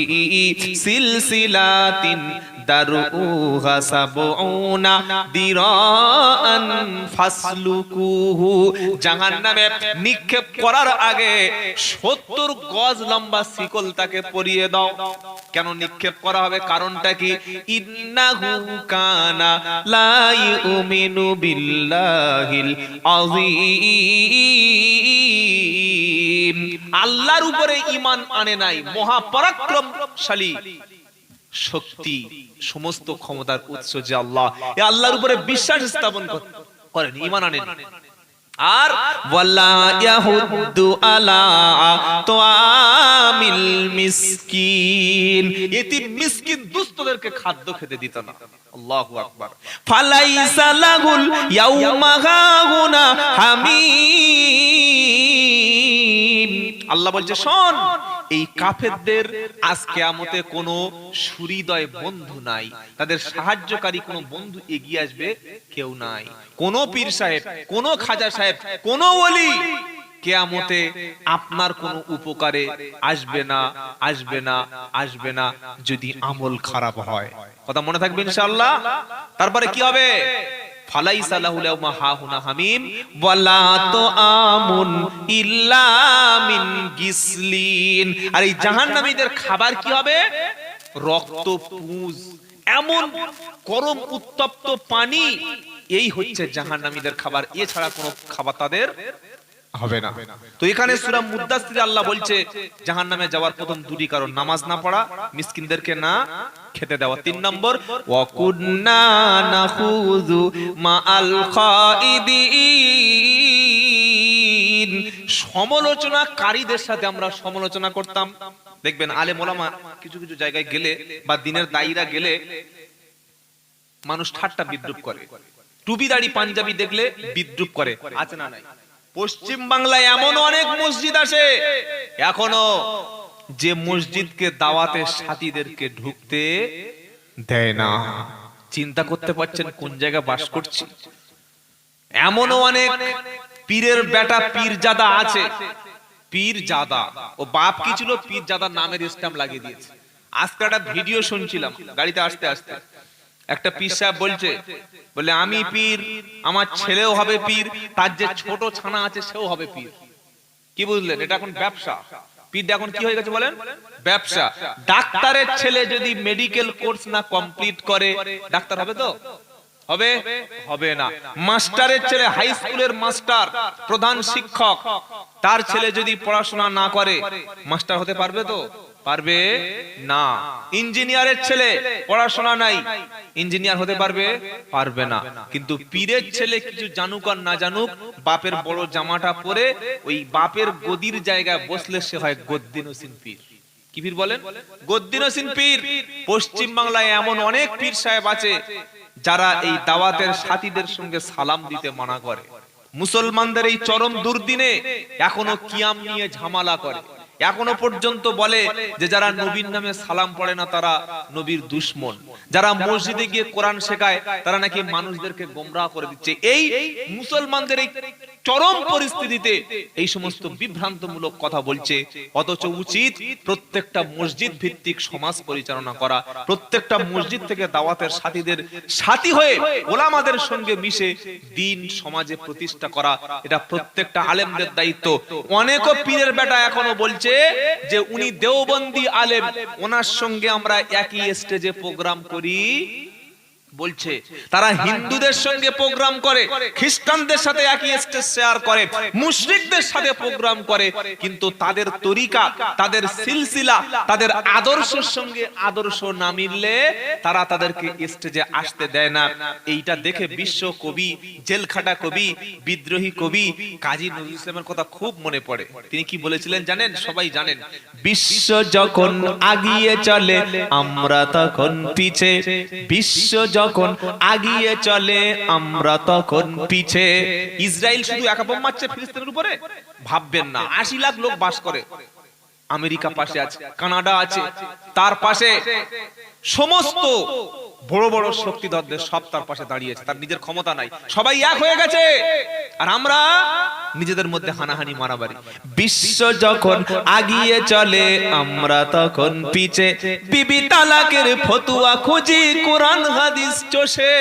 সিলসিলাতিন দারুহা সাবউনা দিরান ফাসলুকুহু, জাহান্নামে নিক্ষেপ করার আগে 70 গজ লম্বা শিকল তাকে পরিয়ে দাও। কেন নিক্ষেপ করা হবে? কারণটা কি? ইন্নাহু কানা লা ইউমিনু বিল্লাহিল আযীম, আল্লাহর উপরে ঈমান আনে নাই। মহাপরাক্রমশালী শক্তি, সমস্ত ক্ষমতার উৎস যে আল্লাহ, এই আল্লাহর উপরে বিশ্বাস স্থাপন করেন, ঈমান আনেন। আর ওয়ালা ইয়াহুদ্দু আলা তুআমিল মিসকিন, এতিম মিসকিন দুস্থদেরকে খাদ্য খেতে দিত না। আল্লাহু আকবার। ফালাইসা লাহুল ইয়াউমা হাহুনা হামিম, আল্লাহ বলছে শোন, এই কাফেরদের আজ কিয়ামতে কোনো সুহৃদয় বন্ধু নাই, তাদের সাহায্যকারী কোনো বন্ধু এগিয়ে আসবে কেউ নাই। কোন পীর সাহেব, কোন খাজা সাহেব, কোন ওলি কিয়ামতে আপনার কোনো উপকারে আসবে না, আসবে না, আসবে না, যদি আমল খারাপ হয়। কথা মনে থাকবে ইনশাআল্লাহ। তারপরে কি হবে? ফালাইসা লাহুল ইয়াউমা হাহুনা হামিম ওয়ালা তুআমুন ইল্লা মিন গিসলিন, আর এই জাহান্নামীদের খাবার কি হবে? রক্ত পুঁজ, এমন গরম উত্তপ্ত পানি, এই হচ্ছে জাহান্নামীদের খাবার। এছাড়া কোনো খাবার তাদের হবে না। তো এখানে সূরা মুদ্দাসসিরে আল্লাহ বলছে জাহান্নামে যাওয়ার প্রথম দুটি কারণ, নামাজ না পড়া, মিসকিনদেরকে না খেতে দেওয়া। 3 নম্বর, ওয়া কুন্না নাখুযু মাআল খাইদিন, সমালোচনাকারীদের সাথে আমরা সমালোচনা করতাম। দেখবেন আলেম ওলামা কিছু কিছু জায়গায় গেলে বা দিনের দায়ীরা গেলে মানুষ ঠাট্টা বিদ্রুপ করে, টুপি দাড়ি পাঞ্জাবি দেখলে বিদ্রুপ করে, আছে না নাই? পশ্চিম বাংলায় এমন অনেক মসজিদ আছে এখনো যে মসজিদকে দাওয়াতে সাথীদেরকে ঢুকতে দেয় না। চিন্তা করতে পারছেন কোন জায়গায় বাস করছি? এমনও অনেক পীরের বেটা পীরজাদা আছে, পীরজাদা, ও বাপ কি ছিল? পীরজাদা নামের স্ট্যাম্প লাগিয়ে দিয়েছে। আজকে একটা ভিডিও শুনছিলাম গাড়িতে আসতে আসতে, একটা পীর সাহেব বলছে, বলে আমি পীর, আমার ছেলেও হবে পীর, তার যে ছোট ছানা আছে সেও হবে পীর। কি বুঝলেন? এটা এখন ব্যবসা। পীর এখন কি হয়ে গেছে বলেন? ব্যবসা। ডাক্তারের ছেলে যদি মেডিকেল কোর্স না কমপ্লিট করে ডাক্তার হবে তো? হবে? হবে না। মাস্টারের ছেলে, হাই স্কুলের মাস্টার, প্রধান শিক্ষক, তার ছেলে যদি পড়াশোনা না করে মাস্টার হতে পারবে তো? পারবে না। ইঞ্জিনিয়ারের ছেলে পড়াশোনা নাই, ইঞ্জিনিয়ার হতে পারবে? পারবে না। কিন্তু পীরের ছেলে কিছু জানুক আর না জানুক, বাপের বড় জামাটা পরে ওই বাপের গদির জায়গায় বসলে সে হয় গদ্দিনসিন পীর। কি পীর বলেন? গদ্দিনসিন পীর। পশ্চিম বাংলায় এমন অনেক পীর সাহেব আছে যারা এই দাওয়াতের সাথীদের সঙ্গে সালাম দিতে মানা করে। মুসলমানদের এই চরম দুর্দিনে এখনো কিয়াম নিয়ে ঝামেলা করে, এখনো পর্যন্ত বলে যে যারা নবীর নামে সালাম পড়ে না তারা নবীর দুশমন, যারা মসজিদে গিয়ে কোরআন শেখায় তারা নাকি মানুষদেরকে গোমরাহ করে দিচ্ছে। এই মুসলমানদের এই চরম পরিস্থিতিতে এই সমস্ত বিভ্রান্তমূলক কথা বলছে, অথচ উচিত প্রত্যেকটা মসজিদ ভিত্তিক সমাজ পরিচালনা করা, প্রত্যেকটা মসজিদ থেকে দাওয়াতের সাথীদের সাথী হয়ে ওলামাদের সঙ্গে মিশে দিন সমাজে প্রতিষ্ঠা করা, এটা প্রত্যেকটা আলেমদের দায়িত্ব। অনেক পীরের বেটা এখনো বলছে যে উনি দেওবন্দি আলেম, ওনার সঙ্গে আমরা একই স্টেজে প্রোগ্রাম করি বলছে। তারা হিন্দুদের সঙ্গে প্রোগ্রাম করে, খ্রিস্টানদের সাথে একই স্টেজ শেয়ার করে, মুশরিকদের সাথে প্রোগ্রাম করে, কিন্তু তাদের তরিকা, তাদের সিলসিলা, তাদের আদর্শের সঙ্গে আদর্শ না মিললে তারা তাদেরকে স্টেজে আসতে দেয় না। এইটা দেখে বিশ্ব কবি, জেলখাটা কবি, বিদ্রোহী কবি কাজী নজরুল ইসলামের কথা খুব মনে পড়ে। তিনি কি বলেছিলেন জানেন? সবাই জানেন, বিশ্ব যখন আগিয়ে চলে আমরা তখন পিছে, বিশ্ব যখন আগিয়ে চলে আমরা তখন পিছে। ইসরায়েল শুধু একা বোম মারছে ফিলিস্তিনের উপরে? ভাববেন না, 80 লাখ লোক বাস করে। আমেরিকা পাশে আছে, কানাডা আছে, তার পাশে সমস্ত বড় বড় শক্তিধর দেশ সব তার পাশে দাঁড়িয়েছে, তার নিজের ক্ষমতা নাই, সবাই এক হয়ে গেছে, আর আমরা নিজেদের মধ্যে হানাহানি মারামারি। বিশ্ব যখন আগিয়ে চলে আমরা তখন পিছে, বিবি তালাকের ফতুয়া খুঁজি কোরআন হাদিস চষে।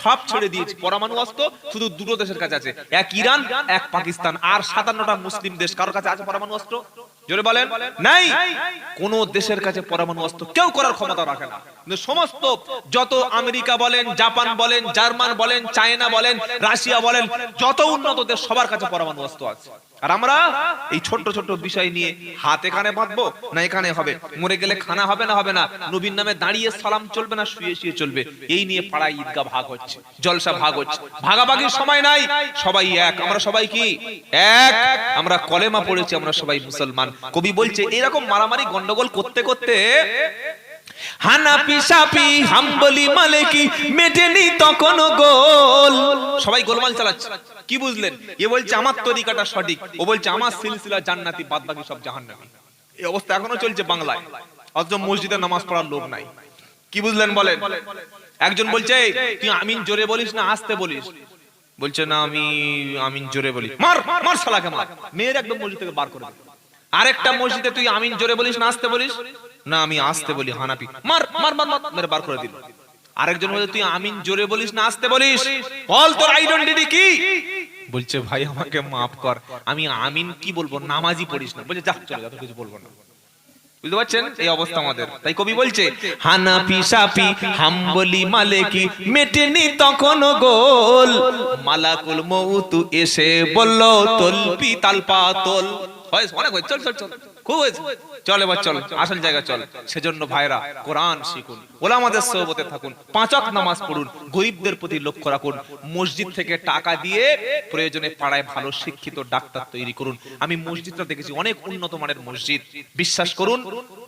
সব ছেড়ে দিয়েছে, পরমাণু অস্ত্র শুধু দুটো দেশের কাছে আছে, এক ইরান এক পাকিস্তান, আর 57টা মুসলিম দেশ কারোর কাছে আছে পরমাণু অস্ত্র? জোরে বলেন নাই। কোন দেশের কাছে পরমাণু অস্ত্র কেউ করার ক্ষমতা রাখে না, কিন্তু সমস্ত যত আমেরিকা বলেন, জাপান বলেন, জার্মান বলেন, চায়না বলেন, রাশিয়া বলেন, যত উন্নত দেশ সবার কাছে পরমাণু অস্ত্র আছে। আর আমরা এই ছোট ছোট বিষয় নিয়ে হাত এখানে বাঁধবো না এখানে হবে, মরে গেলে খানা হবে না হবে না, নবীর নামে দাঁড়িয়ে সালাম চলবে না শুয়ে শুয়ে চলবে, এই নিয়ে পাড়ায় ঈদগাহ ভাগ হচ্ছে, জলসা ভাগ হচ্ছে, ভাগাভাগির সময় নাই, সবাই এক। আমরা সবাই কি এক? আমরা কলেমা পড়েছি, আমরা সবাই মুসলমান। কবি বলছে এরকম মারামারি গন্ডগোল করতে করতে হানাফি শাফি হাম্বলি মালিকি মেটেনি তখন গোল, সবাই গোলমাল চালাচ্ছে। কি বুঝলেন? এ বলছে আমার তরিকাটা সঠিক, ও বলছে আমার সিলসিলা জান্নাতি, বাদ বাকি সব জাহান্নামী। এই অবস্থা এখনো চলছে বাংলায়, অথচ মসজিদে নামাজ পড়ার লোক নাই। কি বুঝলেন বলেন? একজন বলছে তুই আমিন জোরে বলিস না আস্তে বলিস? বলছে না আমি আমিন জোরে বলি। মার মার শালাকে মার, মেয়ের একদম মসজিদ থেকে বার করে। আরেকটা মসজিদে তুই আমিন জোরে বলিস না আস্তে বলিস? না আমি আস্তে বলি, হানাফি। মার মার মার মার, মেরে বার করে দিল। আরেকজন বলে তুই আমিন জোরে বলিস না আস্তে বলিস, বল তোর আইডেন্টিটি কি? বলছে ভাই আমাকে মাফ কর, আমি আমিন কি বলবো, নামাজই পড়িস না। বলছে যা চলে যা, তোর কিছু বলবো না। বুঝতে পারছেন এই অবস্থা আমাদের? তাই কবি বলছে হানাফি শাফি হাম্বলি মালিকি মেটেনি তখন গোল, মালাকুল মউত এসে বলল তলপি তালপা তোল। অনেক হয়েছে, চল চল চল, খুব হয়েছে, চল এবার চল আসল জায়গা চল। সেজন্য ভাইরা কোরআন শিখুন, ওলামাদের সোহবতে থাকুন, 5 ওয়াক্ত নামাজ পড়ুন, গরিবদের প্রতি লক্ষ্য রাখুন, মসজিদ থেকে টাকা দিয়ে প্রয়োজনে পাড়ায় ভালো শিক্ষিত ডাক্তার তৈরি করুন। আমি মসজিদটা দেখেছি অনেক উন্নত মানের মসজিদ, বিশ্বাস করুন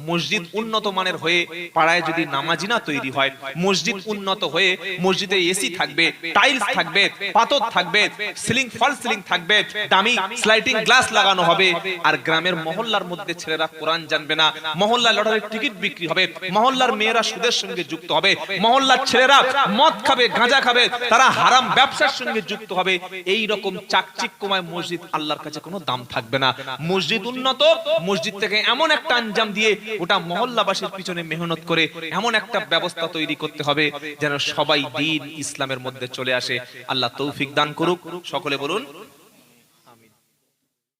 মসজিদ উন্নত মানের হয়ে পাড়ায় যদি নামাজি না তৈরি হয়, মসজিদ উন্নত হয়ে মসজিদে এসি থাকবে, টাইলস থাকবে, পাথর থাকবে, সিলিং ফল সিলিং থাকবে, দামি স্লাইডিং গ্লাস লাগানো হবে, আর গ্রামের মহল্লার মধ্যে ছেলেরা কোরআন জানবে না, মহল্লা লটারির টিকিট বিক্রি হবে, মহল্লার মেয়েরা সুদের সঙ্গে যুক্ত হবে, মহল্লার ছেলেরা মদ খাবে, গাঁজা খাবে, তারা হারাম ব্যবসার সঙ্গে যুক্ত হবে। এই রকম চাকচিক্যময় মসজিদ আল্লাহর কাছে কোনো দাম থাকবে না। মসজিদ উন্নত, মসজিদ থেকে এমন একটা আঞ্জাম দিয়ে ওটা মহল্লাবাসীর পিছনে মেহনত করে এমন একটা ব্যবস্থা তৈরি করতে হবে যেন সবাই দ্বীন ইসলামের মধ্যে চলে আসে। আল্লাহ তৌফিক দান করুক। সকলে বলুন